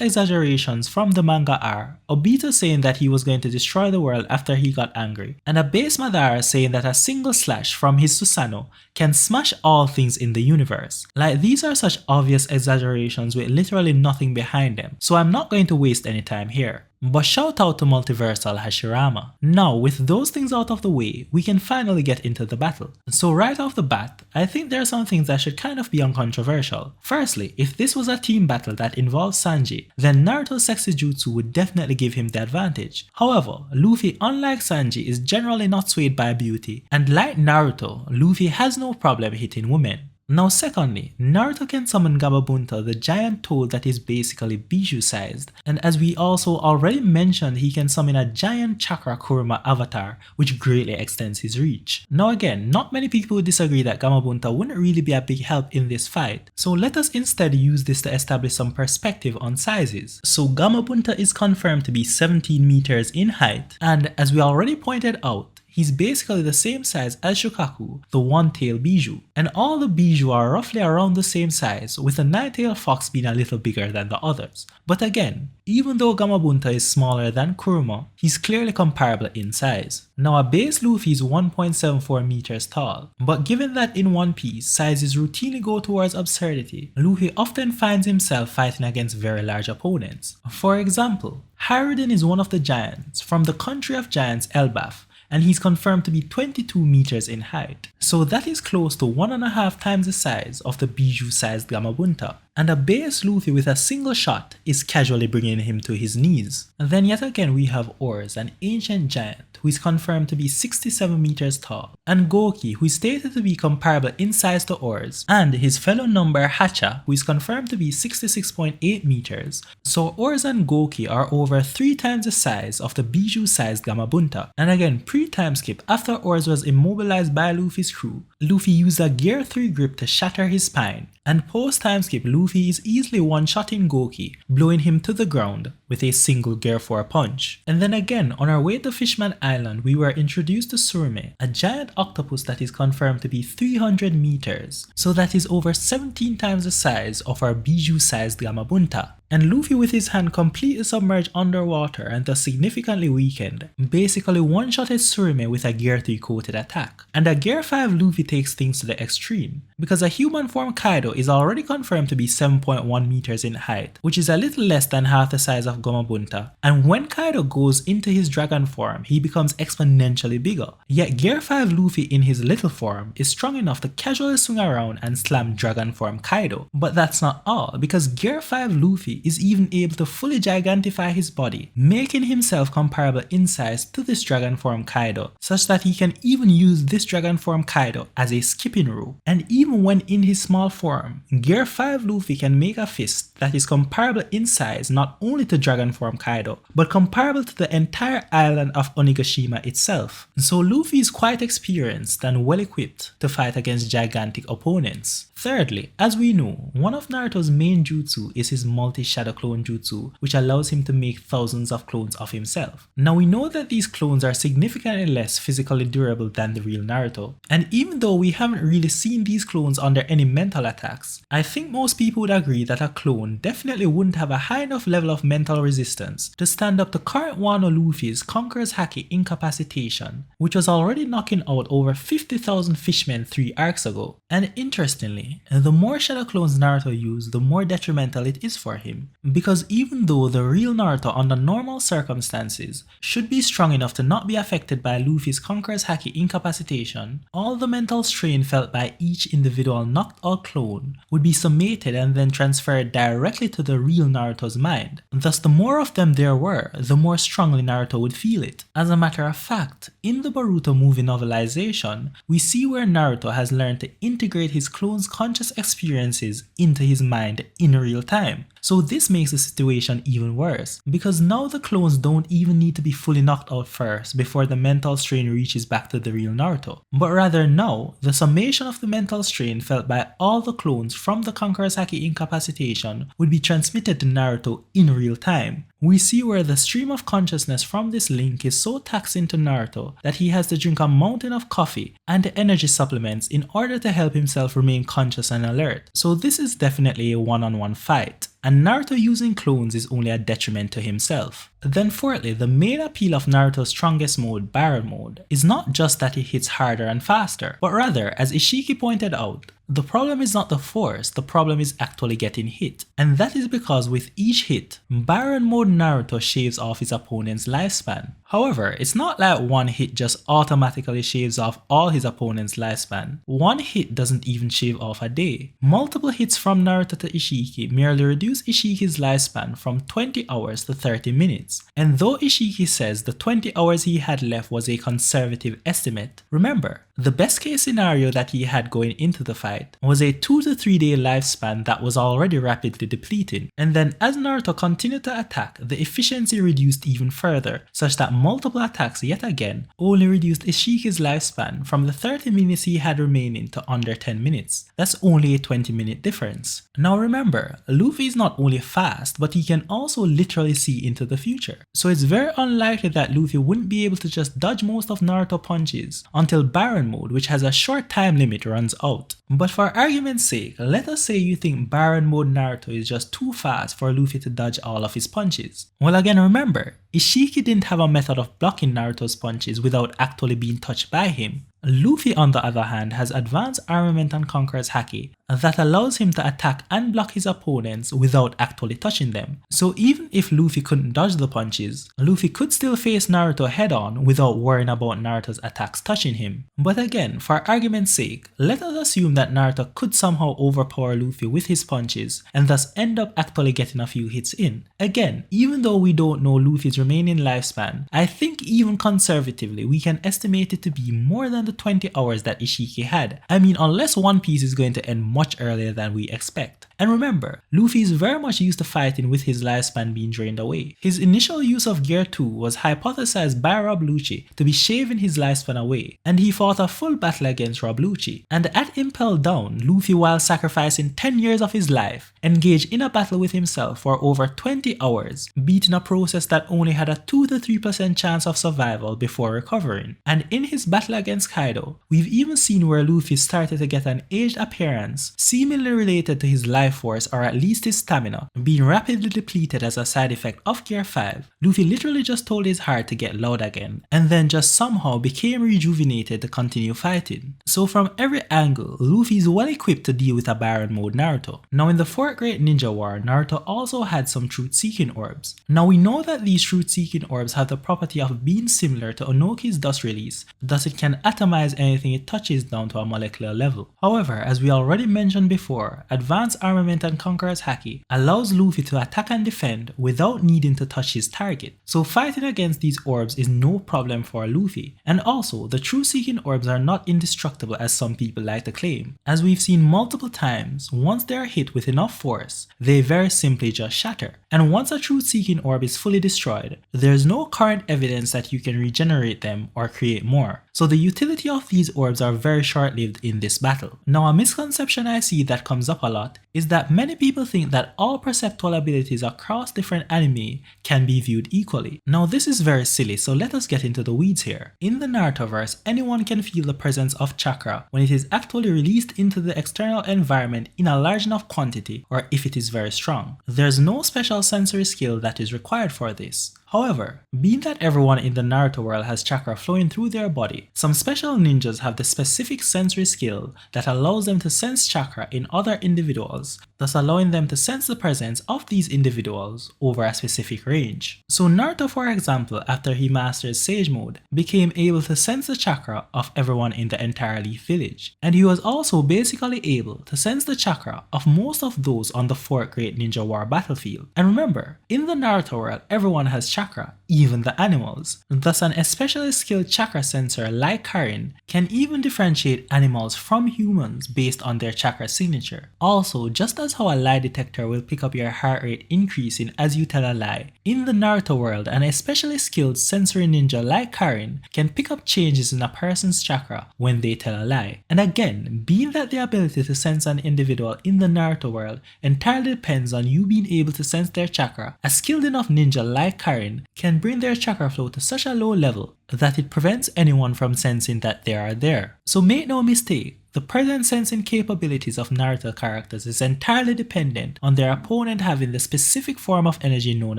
exaggerations from the manga are Obito saying that he was going to destroy the world after he got angry, and a base Madara saying that a single slash from his Susanoo can smash all things in the universe. Like, these are such obvious exaggerations with literally nothing behind them, so I'm not going to waste any time here. But shout out to Multiversal Hashirama. Now, with those things out of the way, we can finally get into the battle. So right off the bat, I think there are some things that should kind of be uncontroversial. Firstly, if this was a team battle that involves Sanji, then Naruto's sexy jutsu would definitely give him the advantage. However, Luffy, unlike Sanji, is generally not swayed by beauty, and like Naruto, Luffy has no problem hitting women. Now secondly, Naruto can summon Gamabunta, the giant toad that is basically Bijou sized, and as we also already mentioned, he can summon a giant Chakra Kuruma avatar which greatly extends his reach. Now again, not many people would disagree that Gamabunta wouldn't really be a big help in this fight, so let us instead use this to establish some perspective on sizes. So Gamabunta is confirmed to be 17 meters in height, and as we already pointed out, he's basically the same size as Shukaku, the one-tailed Bijou, and all the Bijou are roughly around the same size, with the nine-tailed fox being a little bigger than the others. But again, even though Gamabunta is smaller than Kuruma, he's clearly comparable in size. Now a base Luffy is 1.74 meters tall, but given that in One Piece sizes routinely go towards absurdity, Luffy often finds himself fighting against very large opponents. For example, Haruden is one of the giants from the country of giants Elbaf, and he's confirmed to be 22 meters in height. So that is close to 1.5 times the size of the Bijou-sized Gamabunta. And a base Luffy with a single shot is casually bringing him to his knees. And then yet again we have Orbs, an ancient giant who is confirmed to be 67 meters tall, and Goki, who is stated to be comparable in size to Orbs, and his fellow number Hacha, who is confirmed to be 66.8 meters. So Orbs and Goki are over 3 times the size of the Bijou-sized Gamabunta. And again, pre-time skip, after Orbs was immobilized by Luffy's crew, Luffy used a Gear 3 grip to shatter his spine, and post-time skip, Luffy is easily one-shotting Goki, blowing him to the ground with a single Gear 4 punch. And then again, on our way to Fishman Island, we were introduced to Tsurume, a giant octopus that is confirmed to be 300 meters, so that is over 17 times the size of our Bijou-sized Gamabunta. And Luffy with his hand completely submerged underwater and thus significantly weakened, basically one-shotted Tsurume with a Gear 3 coated attack. And at Gear 5 Luffy takes things to the extreme, because a human form Kaido is already confirmed to be 7.1 meters in height, which is a little less than half the size of Gamabunta, and when Kaido goes into his dragon form, he becomes exponentially bigger. Yet Gear 5 Luffy in his little form is strong enough to casually swing around and slam dragon form Kaido. But that's not all, because Gear 5 Luffy is even able to fully gigantify his body, making himself comparable in size to this dragon form Kaido, such that he can even use this dragon form Kaido as a skipping rope. And even when in his small form, Gear 5 Luffy can make a fist that is comparable in size not only to dragon form Kaido, but comparable to the entire island of Onigashima itself. So Luffy is quite experienced and well equipped to fight against gigantic opponents. Thirdly, as we know, one of Naruto's main jutsu is his multi his shadow clone jutsu, which allows him to make thousands of clones of himself. Now we know that these clones are significantly less physically durable than the real Naruto, and even though we haven't really seen these clones under any mental attacks, I think most people would agree that a clone definitely wouldn't have a high enough level of mental resistance to stand up to current Wano Luffy's Conquerors Haki incapacitation, which was already knocking out over 50,000 fishmen 3 arcs ago. And interestingly, the more shadow clones Naruto uses, the more detrimental it is for him, because even though the real Naruto under normal circumstances should be strong enough to not be affected by Luffy's Conquerors Haki incapacitation, all the mental strain felt by each individual knocked out clone would be summated and then transferred directly to the real Naruto's mind. Thus, the more of them there were, the more strongly Naruto would feel it. As a matter of fact, in the Boruto movie novelization, we see where Naruto has learned to integrate his clone's conscious experiences into his mind in real time. So this makes the situation even worse, because now the clones don't even need to be fully knocked out first before the mental strain reaches back to the real Naruto, but rather now, the summation of the mental strain felt by all the clones from the Conquerors Haki incapacitation would be transmitted to Naruto in real time. We see where the stream of consciousness from this link is so taxing to Naruto that he has to drink a mountain of coffee and energy supplements in order to help himself remain conscious and alert. So this is definitely a one-on-one fight, and Naruto using clones is only a detriment to himself. Then fourthly, the main appeal of Naruto's strongest mode, Byron mode, is not just that he hits harder and faster, but rather, as Ishiki pointed out, the problem is not the force, the problem is actually getting hit. And that is because with each hit, Byron mode Naruto shaves off his opponent's lifespan. However, it's not like one hit just automatically shaves off all his opponent's lifespan. One hit doesn't even shave off a day. Multiple hits from Naruto to Ishiki merely reduce Ishiki's lifespan from 20 hours to 30 minutes. And though Ishiki says the 20 hours he had left was a conservative estimate, remember, the best case scenario that he had going into the fight was a 2 to 3 day lifespan that was already rapidly depleting. And then as Naruto continued to attack, the efficiency reduced even further, such that multiple attacks yet again only reduced Ishiki's lifespan from the 30 minutes he had remaining to under 10 minutes. That's only a 20-minute difference. Now remember, Luffy is not only fast, but he can also literally see into the future. So it's very unlikely that Luffy wouldn't be able to just dodge most of Naruto punches until Byron mode, which has a short time limit, runs out. But for argument's sake, let us say you think Byron mode Naruto is just too fast for Luffy to dodge all of his punches. Well, again, remember, Ishiki didn't have a method of blocking Naruto's punches without actually being touched by him. Luffy, on the other hand, has advanced armament and Conquerors Haki that allows him to attack and block his opponents without actually touching them. So even if Luffy couldn't dodge the punches, Luffy could still face Naruto head-on without worrying about Naruto's attacks touching him. But again, for argument's sake, let us assume that Naruto could somehow overpower Luffy with his punches and thus end up actually getting a few hits in. Again, even though we don't know Luffy's remaining lifespan, I think even conservatively we can estimate it to be more than the 20 hours that Ishiki had. I mean, unless One Piece is going to end much earlier than we expect. And remember, Luffy is very much used to fighting with his lifespan being drained away. His initial use of Gear 2 was hypothesized by Rob Lucci to be shaving his lifespan away, and he fought a full battle against Rob Lucci. And at Impel Down, Luffy, while sacrificing 10 years of his life, engaged in a battle with himself for over 20 hours, beating a process that only had a 2 to 3% chance of survival before recovering. And in his battle against Kaido, we've even seen where Luffy started to get an aged appearance, seemingly related to his life force or at least his stamina, being rapidly depleted as a side effect of Gear 5. Luffy literally just told his heart to get loud again, and then just somehow became rejuvenated to continue fighting. So from every angle, Luffy is well equipped to deal with a Byron mode Naruto. Now in the Fourth Great Ninja War, Naruto also had some truth-seeking orbs. Now we know that these truth-seeking orbs have the property of being similar to Onoki's dust release, thus it can atomize anything it touches down to a molecular level. However, as we already mentioned before, advanced armament and Conquerors Haki allows Luffy to attack and defend without needing to touch his target. So fighting against these orbs is no problem for Luffy. And also, the truth-seeking orbs are not indestructible as some people like to claim. As we've seen multiple times, once they are hit with enough force, they very simply just shatter. And once a truth-seeking orb is fully destroyed, there's no current evidence that you can regenerate them or create more. So the utility of these orbs are very short-lived in this battle. Now a misconception question I see that comes up a lot is that many people think that all perceptual abilities across different anime can be viewed equally. Now this is very silly, so let us get into the weeds here. In the Narutoverse, anyone can feel the presence of chakra when it is actually released into the external environment in a large enough quantity or if it is very strong. There's no special sensory skill that is required for this. However, being that everyone in the Naruto world has chakra flowing through their body, some special ninjas have the specific sensory skill that allows them to sense chakra in other individuals, thus allowing them to sense the presence of these individuals over a specific range. So Naruto, for example, after he mastered Sage Mode, became able to sense the chakra of everyone in the entire Leaf Village, and he was also basically able to sense the chakra of most of those on the 4th Great Ninja War battlefield. And remember, in the Naruto world, everyone has chakra, even the animals. Thus an especially skilled chakra sensor like Karin can even differentiate animals from humans based on their chakra signature. Also, just as how a lie detector will pick up your heart rate increasing as you tell a lie, in the Naruto world an especially skilled sensory ninja like Karin can pick up changes in a person's chakra when they tell a lie. And again, being that the ability to sense an individual in the Naruto world entirely depends on you being able to sense their chakra, a skilled enough ninja like Karin can bring their chakra flow to such a low level that it prevents anyone from sensing that they are there. So make no mistake, the present sensing capabilities of Naruto characters is entirely dependent on their opponent having the specific form of energy known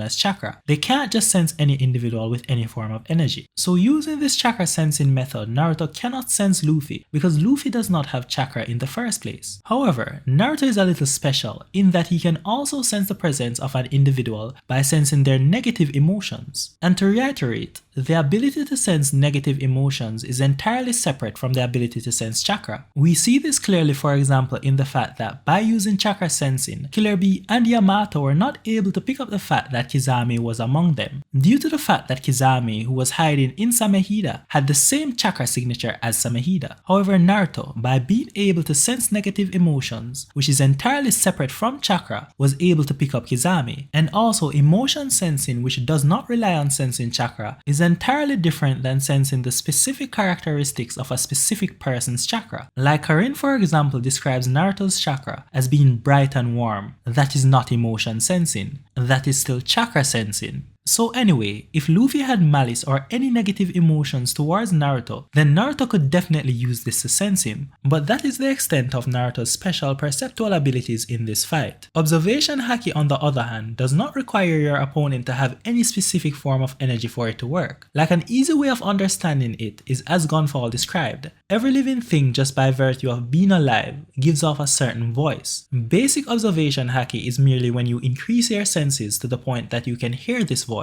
as chakra. They can't just sense any individual with any form of energy. So using this chakra sensing method, Naruto cannot sense Luffy because Luffy does not have chakra in the first place. However, Naruto is a little special in that he can also sense the presence of an individual by sensing their negative emotions. And to reiterate, the ability to sense negative emotions is entirely separate from the ability to sense chakra. We see this clearly, for example, in the fact that by using chakra sensing, Killer Bee and Yamato were not able to pick up the fact that Kizami was among them, due to the fact that Kizami, who was hiding in Samehida, had the same chakra signature as Samehida. However, Naruto, by being able to sense negative emotions, which is entirely separate from chakra, was able to pick up Kizami. And also, emotion sensing, which does not rely on sensing chakra, is entirely different than sensing the specific characteristics of a specific person's chakra. Like Karin, for example, describes Naruto's chakra as being bright and warm. That is not emotion sensing. That is still chakra sensing. So anyway, if Luffy had malice or any negative emotions towards Naruto, then Naruto could definitely use this to sense him. But that is the extent of Naruto's special perceptual abilities in this fight. Observation Haki, on the other hand, does not require your opponent to have any specific form of energy for it to work. Like an easy way of understanding it is as Gunfall described. Every living thing, just by virtue of being alive, gives off a certain voice. Basic observation Haki is merely when you increase your senses to the point that you can hear this voice.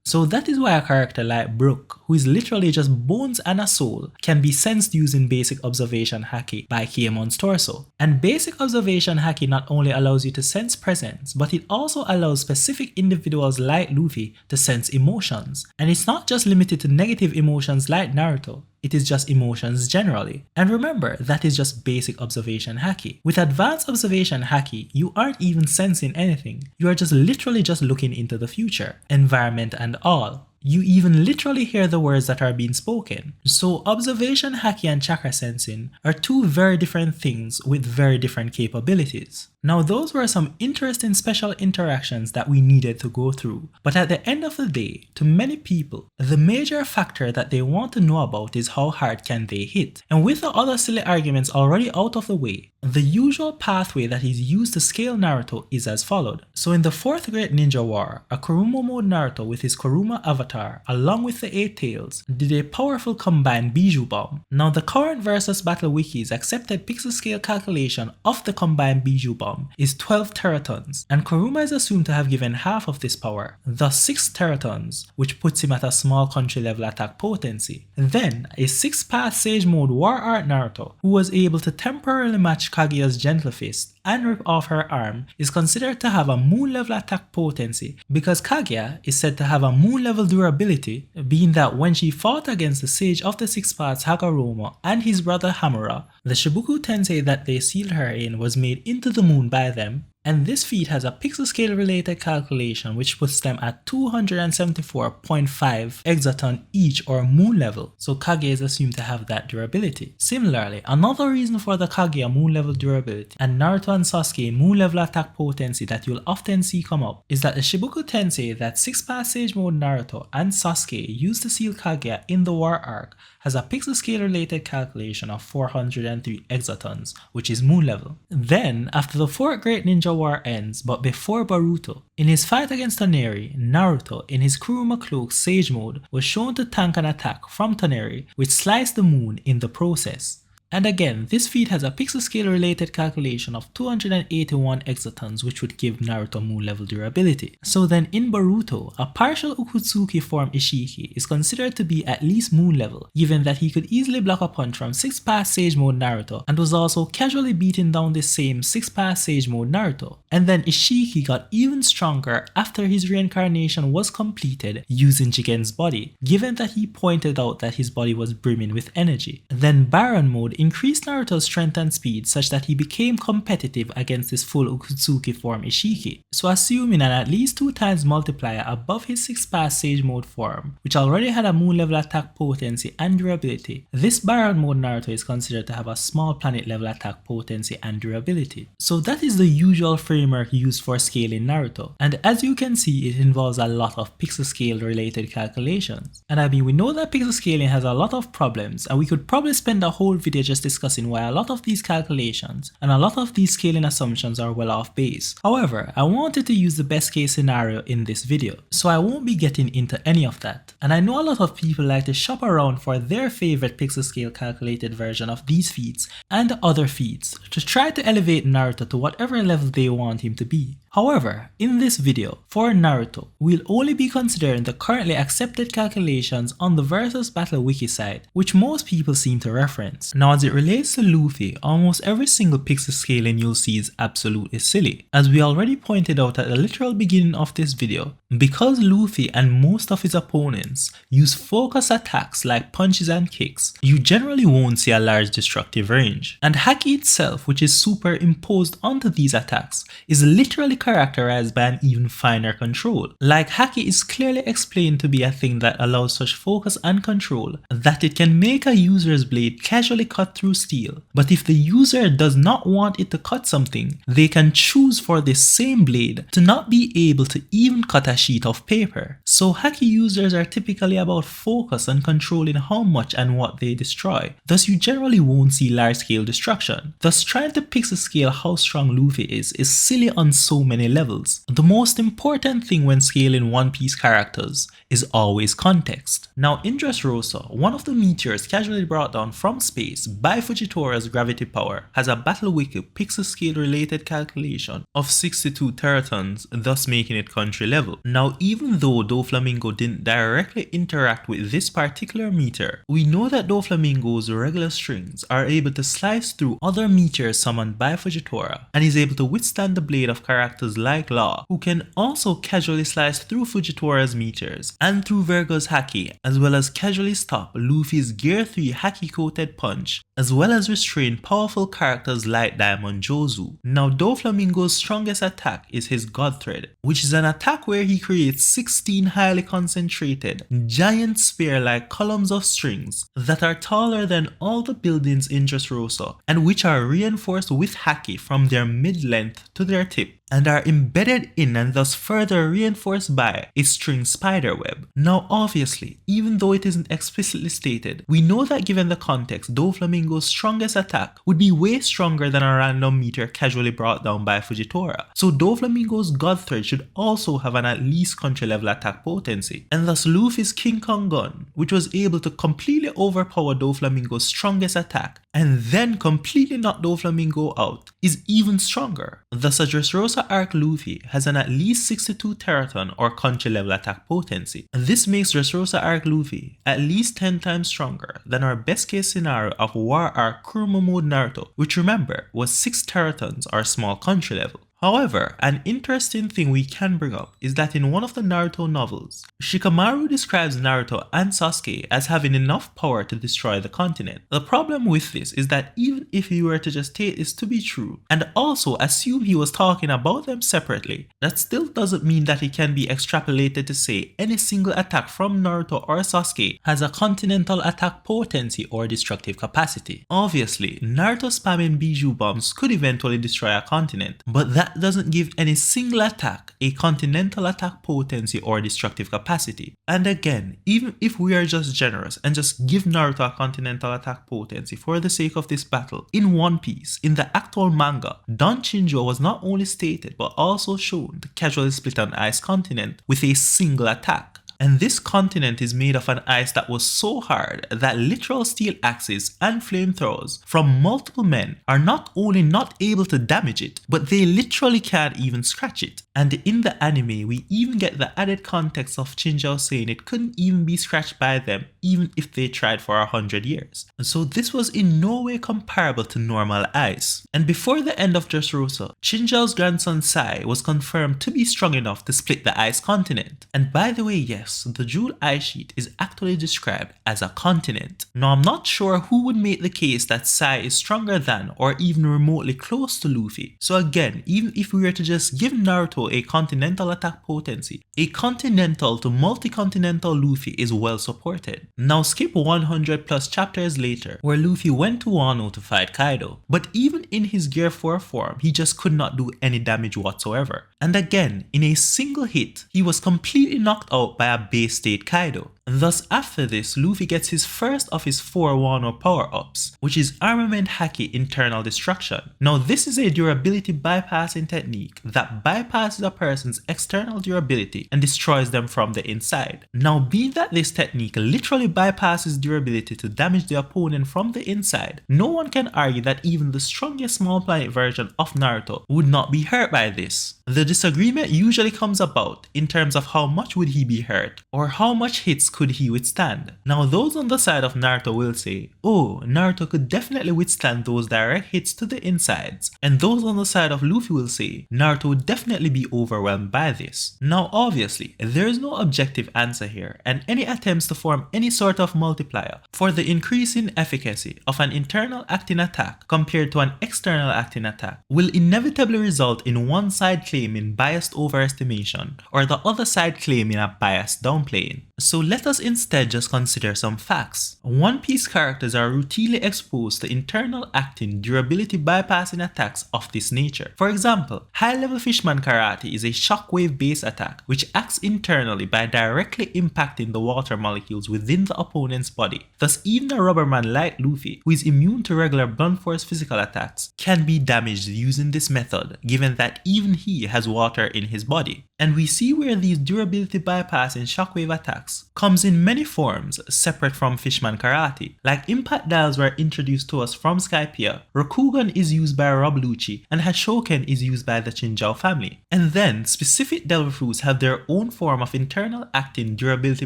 So that is why a character like Brook, who is literally just bones and a soul, can be sensed using basic observation Haki by Kiemon's torso. And basic observation Haki not only allows you to sense presence, but it also allows specific individuals like Luffy to sense emotions. And it's not just limited to negative emotions like Naruto. It is just emotions generally. And remember, that is just basic observation Haki. With advanced observation Haki, you aren't even sensing anything. You are just literally just looking into the future, environment and all. You even literally hear the words that are being spoken. So observation Haki and chakra sensing are two very different things with very different capabilities. Now those were some interesting special interactions that we needed to go through, but at the end of the day, to many people, the major factor that they want to know about is how hard can they hit. And with the other silly arguments already out of the way, the usual pathway that is used to scale Naruto is as followed. So in the 4th Great Ninja War, a Kuruma mode Naruto with his Kuruma avatar, along with the 8 tails, did a powerful combined Bijou bomb. Now the current versus battle wiki's accepted pixel scale calculation of the combined Bijou bomb is 12 teratons, and Kuruma is assumed to have given half of this power, thus 6 teratons, which puts him at a small country level attack potency. Then, a 6-path Sage Mode War Art Naruto, who was able to temporarily match Kaguya's Gentle Fist and rip off her arm, is considered to have a moon level attack potency because Kaguya is said to have a moon level durability, being that when she fought against the Sage of the 6 Paths Hagoromo and his brother Hamura, the Shibuku Tensei that they sealed her in was made into the moon by them, And this feat has a pixel scale related calculation which puts them at 274.5 exaton each or moon level, so Kaguya is assumed to have that durability. Similarly, another reason for the Kaguya moon level durability and Naruto and Sasuke moon level attack potency that you'll often see come up is that the Shibuku Tensei that 6-pass Sage Mode Naruto and Sasuke used to seal Kaguya in the war arc has a pixel scale related calculation of 403 exatons, which is moon level. Then, after the 4th Great Ninja War ends, but before Boruto, in his fight against Toneri, Naruto, in his Kuruma Cloak Sage Mode, was shown to tank an attack from Toneri, which sliced the moon in the process. And again, this feat has a pixel scale related calculation of 281 exatons, which would give Naruto moon level durability. So then in Boruto, a partial Ukutsuki form Ishiki is considered to be at least moon level, given that he could easily block a punch from 6-pass Sage Mode Naruto and was also casually beating down the same 6-pass Sage Mode Naruto. And then Ishiki got even stronger after his reincarnation was completed using Jigen's body, given that he pointed out that his body was brimming with energy. Then Byron mode increased Naruto's strength and speed such that he became competitive against his full Ukutsuki form Ishiki. So assuming an at least 2 times multiplier above his 6-pass Sage Mode form, which already had a moon level attack potency and durability, this Byron mode Naruto is considered to have a small planet level attack potency and durability. So that is the usual framework used for scaling Naruto, and as you can see, it involves a lot of pixel scale related calculations. And I mean, we know that pixel scaling has a lot of problems, and we could probably spend a whole video just discussing why a lot of these calculations and a lot of these scaling assumptions are well off base. However, I wanted to use the best case scenario in this video, so I won't be getting into any of that. And I know a lot of people like to shop around for their favorite pixel scale calculated version of these feats and other feats to try to elevate Naruto to whatever level they want him to be. However, in this video, for Naruto, we'll only be considering the currently accepted calculations on the Versus Battle wiki site, which most people seem to reference. Now as it relates to Luffy, almost every single pixel scaling you'll see is absolutely silly. As we already pointed out at the literal beginning of this video, because Luffy and most of his opponents use focus attacks like punches and kicks, you generally won't see a large destructive range. And Haki itself, which is superimposed onto these attacks, is literally characterized by an even finer control. Like Haki is clearly explained to be a thing that allows such focus and control that it can make a user's blade casually cut through steel. But if the user does not want it to cut something, they can choose for this same blade to not be able to even cut a sheet of paper. So Haki users are typically about focus and controlling how much and what they destroy. Thus you generally won't see large scale destruction. Thus trying to pixel scale how strong Luffy is silly on so many levels. The most important thing when scaling One Piece characters is always context. Now in Dressrosa, one of the meteors casually brought down from space by Fujitora's gravity power has a Battle Wiki pixel scale related calculation of 62 teratons, thus making it country level. Now even though Doflamingo didn't directly interact with this particular meteor, we know that Doflamingo's regular strings are able to slice through other meteors summoned by Fujitora and is able to withstand the blade of characters like Law, who can also casually slice through Fujitora's meteors and through Virgo's Haki, as well as casually stop Luffy's Gear 3 Haki coated punch, as well as restrain powerful characters like Diamond Jozu. Now Doflamingo's strongest attack is his God Thread, which is an attack where he creates 16 highly concentrated, giant spear-like columns of strings that are taller than all the buildings in Dressrosa and which are reinforced with Haki from their mid-length to their tip and are embedded in and thus further reinforced by a string spiderweb. Now obviously, even though it isn't explicitly stated, we know that given the context, Doflamingo's strongest attack would be way stronger than a random meteor casually brought down by Fujitora. So Doflamingo's God Thread should also have an at least country level attack potency. And thus Luffy's King Kong gun, which was able to completely overpower Doflamingo's strongest attack and then completely knock Doflamingo out, is even stronger. Thus a Dressrosa arc Luffy has an at least 62 teraton or country level attack potency. This makes Dressrosa arc Luffy at least 10 times stronger than our best case scenario of War arc Kuruma mode Naruto, which remember was 6 teratons or small country level. However, an interesting thing we can bring up is that in one of the Naruto novels, Shikamaru describes Naruto and Sasuke as having enough power to destroy the continent. The problem with this is that even if you were to just take this to be true, and also assume he was talking about them separately, that still doesn't mean that it can be extrapolated to say any single attack from Naruto or Sasuke has a continental attack potency or destructive capacity. Obviously, Naruto spamming Bijou bombs could eventually destroy a continent, but that doesn't give any single attack a continental attack potency or destructive capacity. And again, even if we are just generous and just give Naruto a continental attack potency for the sake of this battle, in One Piece, in the actual manga, Don Chinjo was not only stated but also shown to casually split an ice continent with a single attack. And this continent is made of an ice that was so hard that literal steel axes and flamethrowers from multiple men are not only not able to damage it, but they literally can't even scratch it. And in the anime, we even get the added context of Chinjo saying it couldn't even be scratched by them even if they tried for 100 years. And so this was in no way comparable to normal ice. And before the end of Dressrosa, Chinjo's grandson Sai was confirmed to be strong enough to split the ice continent. And by the way, yes, the Jewel Ice Sheet is actually described as a continent. Now I'm not sure who would make the case that Sai is stronger than or even remotely close to Luffy. So again, even if we were to just give Naruto a continental attack potency, a continental to multi-continental Luffy is well supported. Now skip 100 plus chapters later where Luffy went to Wano to fight Kaido, but even in his Gear 4 form he just could not do any damage whatsoever. And again, in a single hit, he was completely knocked out by a base state Kaido. And thus after this, Luffy gets his first of his 4 Wano power-ups, which is Armament Haki Internal Destruction. Now this is a durability bypassing technique that bypasses a person's external durability and destroys them from the inside. Now being that this technique literally bypasses durability to damage the opponent from the inside, no one can argue that even the strongest small planet version of Naruto would not be hurt by this. The disagreement usually comes about in terms of how much would he be hurt or how much hits could he withstand. Now those on the side of Naruto will say, oh, Naruto could definitely withstand those direct hits to the insides, and those on the side of Luffy will say, Naruto would definitely be overwhelmed by this. Now obviously, there is no objective answer here, and any attempts to form any sort of multiplier for the increasing efficacy of an internal acting attack compared to an external acting attack will inevitably result in one side claiming biased overestimation or the other side claiming a biased downplaying. So let us instead just consider some facts. One Piece characters are routinely exposed to internal acting durability bypassing attacks of this nature. For example, high level Fishman Karate is a shockwave based attack which acts internally by directly impacting the water molecules within the opponent's body. Thus even a rubberman like Luffy, who is immune to regular blunt force physical attacks, can be damaged using this method given that even he has water in his body. And we see where these durability bypassing shockwave attacks comes in many forms separate from Fishman Karate. Like impact dials were introduced to us from Skypiea, Rokugan is used by Rob Lucci, and Hashoken is used by the Chinjao family. And then specific Devil Fruits have their own form of internal acting durability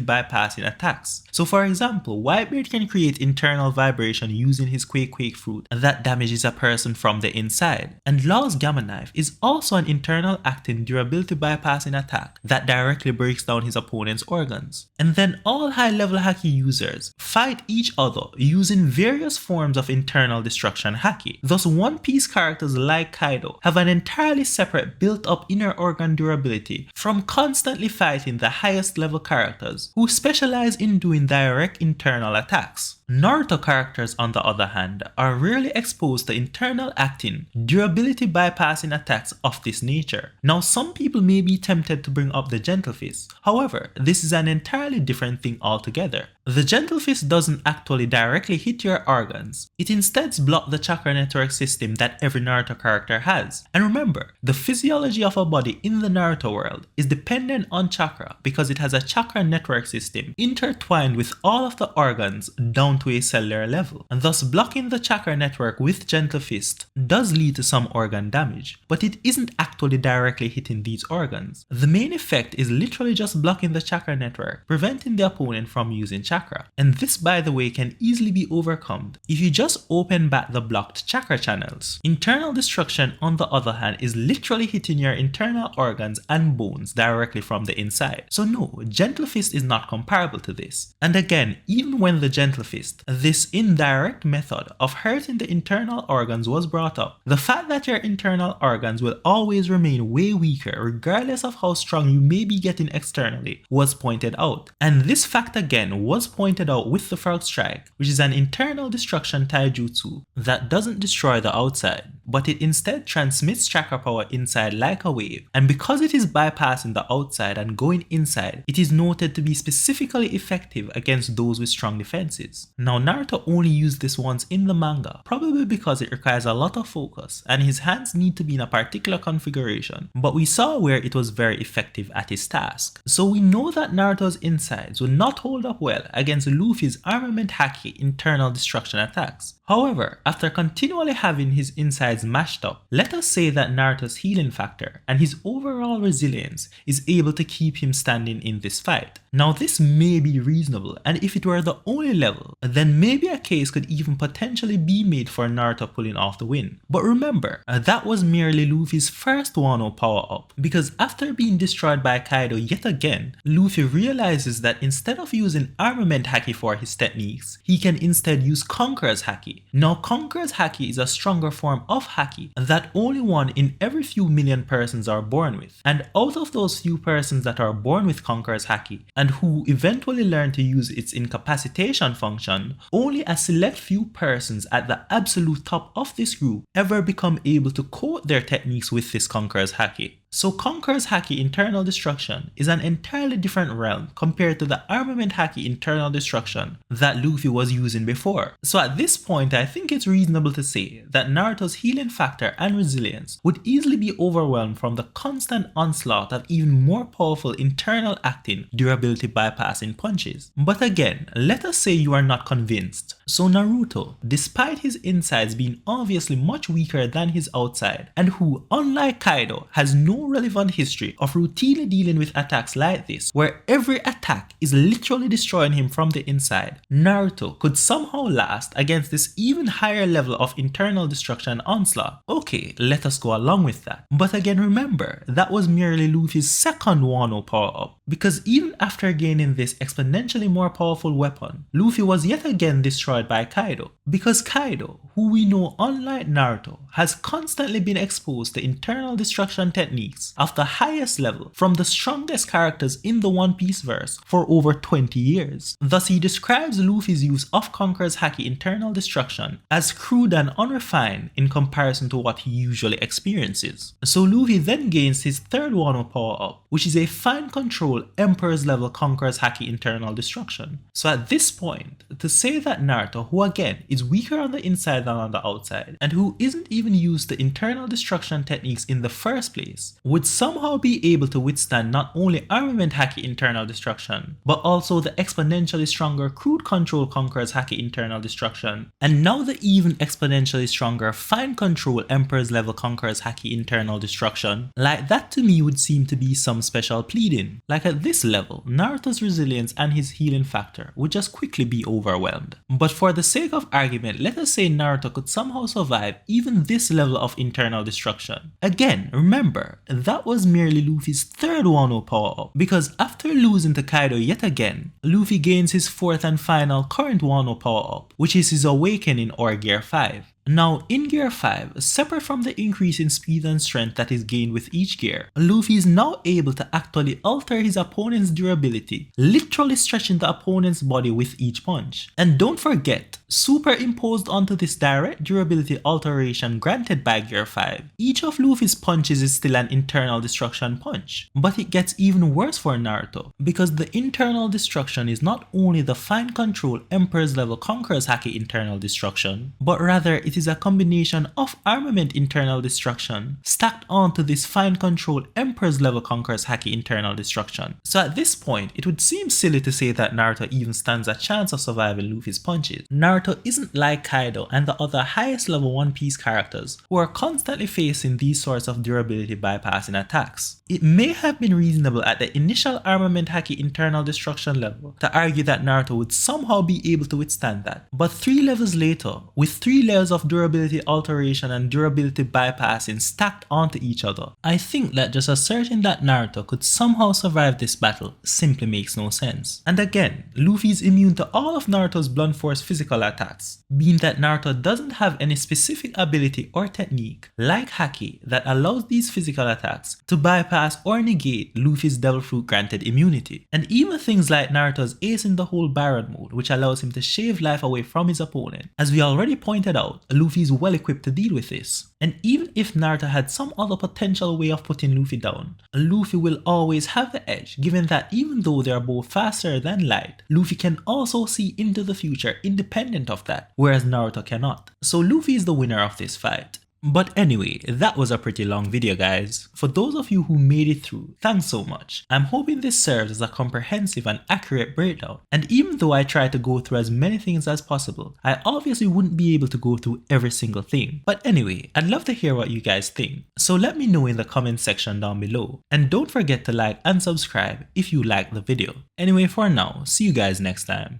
bypassing attacks. So for example, Whitebeard can create internal vibration using his Quake fruit that damages a person from the inside. And Law's Gamma Knife is also an internal acting durability bypassing attack that directly breaks down his opponent's organs. And then all high level Haki users fight each other using various forms of internal destruction Haki. Thus One Piece characters like Kaido have an entirely separate built up inner organ durability from constantly fighting the highest level characters who specialize in doing direct internal attacks. Naruto characters on the other hand are rarely exposed to internal acting, durability bypassing attacks of this nature. Now some people may be tempted to bring up the Gentle Fist, however this is an entirely different thing altogether. The Gentle Fist doesn't actually directly hit your organs, it instead blocks the chakra network system that every Naruto character has. And remember, the physiology of a body in the Naruto world is dependent on chakra because it has a chakra network system intertwined with all of the organs down to a cellular level, and thus blocking the chakra network with Gentle Fist does lead to some organ damage, but it isn't actually directly hitting these organs. The main effect is literally just blocking the chakra network, preventing the opponent from using chakra. chakra. And this, by the way, can easily be overcome if you just open back the blocked chakra channels. Internal destruction, on the other hand, is literally hitting your internal organs and bones directly from the inside. So no, Gentle Fist is not comparable to this. And again, even when the Gentle Fist, this indirect method of hurting the internal organs, was brought up, the fact that your internal organs will always remain way weaker regardless of how strong you may be getting externally was pointed out. And this fact again was pointed out with the Frog Strike, which is an internal destruction taijutsu that doesn't destroy the outside, but it instead transmits chakra power inside like a wave. And because it is bypassing the outside and going inside, it is noted to be specifically effective against those with strong defenses. Now Naruto only used this once in the manga, probably because it requires a lot of focus and his hands need to be in a particular configuration, but we saw where it was very effective at his task. So we know that Naruto's insides would not hold up well against Luffy's armament haki internal destruction attacks. However, after continually having his insides mashed up, let us say that Naruto's healing factor and his overall resilience is able to keep him standing in this fight. Now this may be reasonable, and if it were the only level, then maybe a case could even potentially be made for Naruto pulling off the win. But remember, that was merely Luffy's first Wano power up, because after being destroyed by Kaido yet again, Luffy realizes that instead of using armament haki for his techniques, he can instead use Conquerors haki. Now Conquerors haki is a stronger form of haki that only one in every few million persons are born with, and out of those few persons that are born with Conquerors haki and who eventually learn to use its incapacitation function, only a select few persons at the absolute top of this group ever become able to code their techniques with this Conquerors haki. So Conquerors haki internal destruction is an entirely different realm compared to the armament haki internal destruction that Luffy was using before. So at this point, I think it's reasonable to say that Naruto's healing factor and resilience would easily be overwhelmed from the constant onslaught of even more powerful internal acting durability bypassing punches. But again, let us say you are not convinced. So Naruto, despite his insides being obviously much weaker than his outside, and who, unlike Kaido, has no relevant history of routinely dealing with attacks like this, where every attack is literally destroying him from the inside, Naruto could somehow last against this even higher level of internal destruction onslaught. Okay, let us go along with that. But again, remember, that was merely Luffy's second Wano power-up, because even after gaining this exponentially more powerful weapon, Luffy was yet again destroyed by Kaido. Because Kaido, who we know unlike Naruto, has constantly been exposed to internal destruction techniques of the highest level from the strongest characters in the One Piece verse for over 20 years. Thus he describes Luffy's use of Conquerors haki internal destruction as crude and unrefined in comparison to what he usually experiences. So Luffy then gains his third Wano power up, which is a fine control Emperor's level Conquerors haki internal destruction. So at this point, to say that Naruto, who again is weaker on the inside than on the outside, and who isn't even used the internal destruction techniques in the first place, would somehow be able to withstand not only armament haki internal destruction, but also the exponentially stronger crude control Conquerors haki internal destruction, and now the even exponentially stronger fine control Emperor's level Conquerors haki internal destruction, like that to me would seem to be some special pleading. Like at this level, Naruto's resilience and his healing factor would just quickly be overwhelmed. But for the sake of argument, let us say Naruto could somehow survive even this level of internal destruction. Again, remember, that was merely Luffy's third Wano power-up, because after losing to Kaido yet again, Luffy gains his fourth and final current Wano power-up, which is his Awakening or Gear 5. Now, in Gear 5, separate from the increase in speed and strength that is gained with each gear, Luffy is now able to actually alter his opponent's durability, literally stretching the opponent's body with each punch. And don't forget, superimposed onto this direct durability alteration granted by Gear 5, each of Luffy's punches is still an internal destruction punch. But it gets even worse for Naruto, because the internal destruction is not only the fine control Emperor's level Conquerors haki internal destruction, but rather it is a combination of armament internal destruction stacked onto this fine control Emperor's level Conquerors haki internal destruction. So at this point, it would seem silly to say that Naruto even stands a chance of surviving Luffy's punches. Naruto Naruto isn't like Kaido and the other highest level One Piece characters who are constantly facing these sorts of durability bypassing attacks. It may have been reasonable at the initial armament Haki internal destruction level to argue that Naruto would somehow be able to withstand that, but 3 levels later, with 3 layers of durability alteration and durability bypassing stacked onto each other, I think that just asserting that Naruto could somehow survive this battle simply makes no sense. And again, Luffy is immune to all of Naruto's blunt force physical attacks, being that Naruto doesn't have any specific ability or technique like Haki that allows these physical attacks to bypass or negate Luffy's Devil Fruit granted immunity. And even things like Naruto's ace in the hole Byron mode, which allows him to shave life away from his opponent. As we already pointed out, Luffy is well equipped to deal with this. And even if Naruto had some other potential way of putting Luffy down, Luffy will always have the edge, given that even though they are both faster than light, Luffy can also see into the future independent of that, whereas Naruto cannot. So Luffy is the winner of this fight. But anyway, that was a pretty long video guys. For those of you who made it through, thanks so much. I'm hoping this serves as a comprehensive and accurate breakdown. And even though I try to go through as many things as possible, I obviously wouldn't be able to go through every single thing. But anyway, I'd love to hear what you guys think. So let me know in the comment section down below. And don't forget to like and subscribe if you liked the video. Anyway, for now, see you guys next time.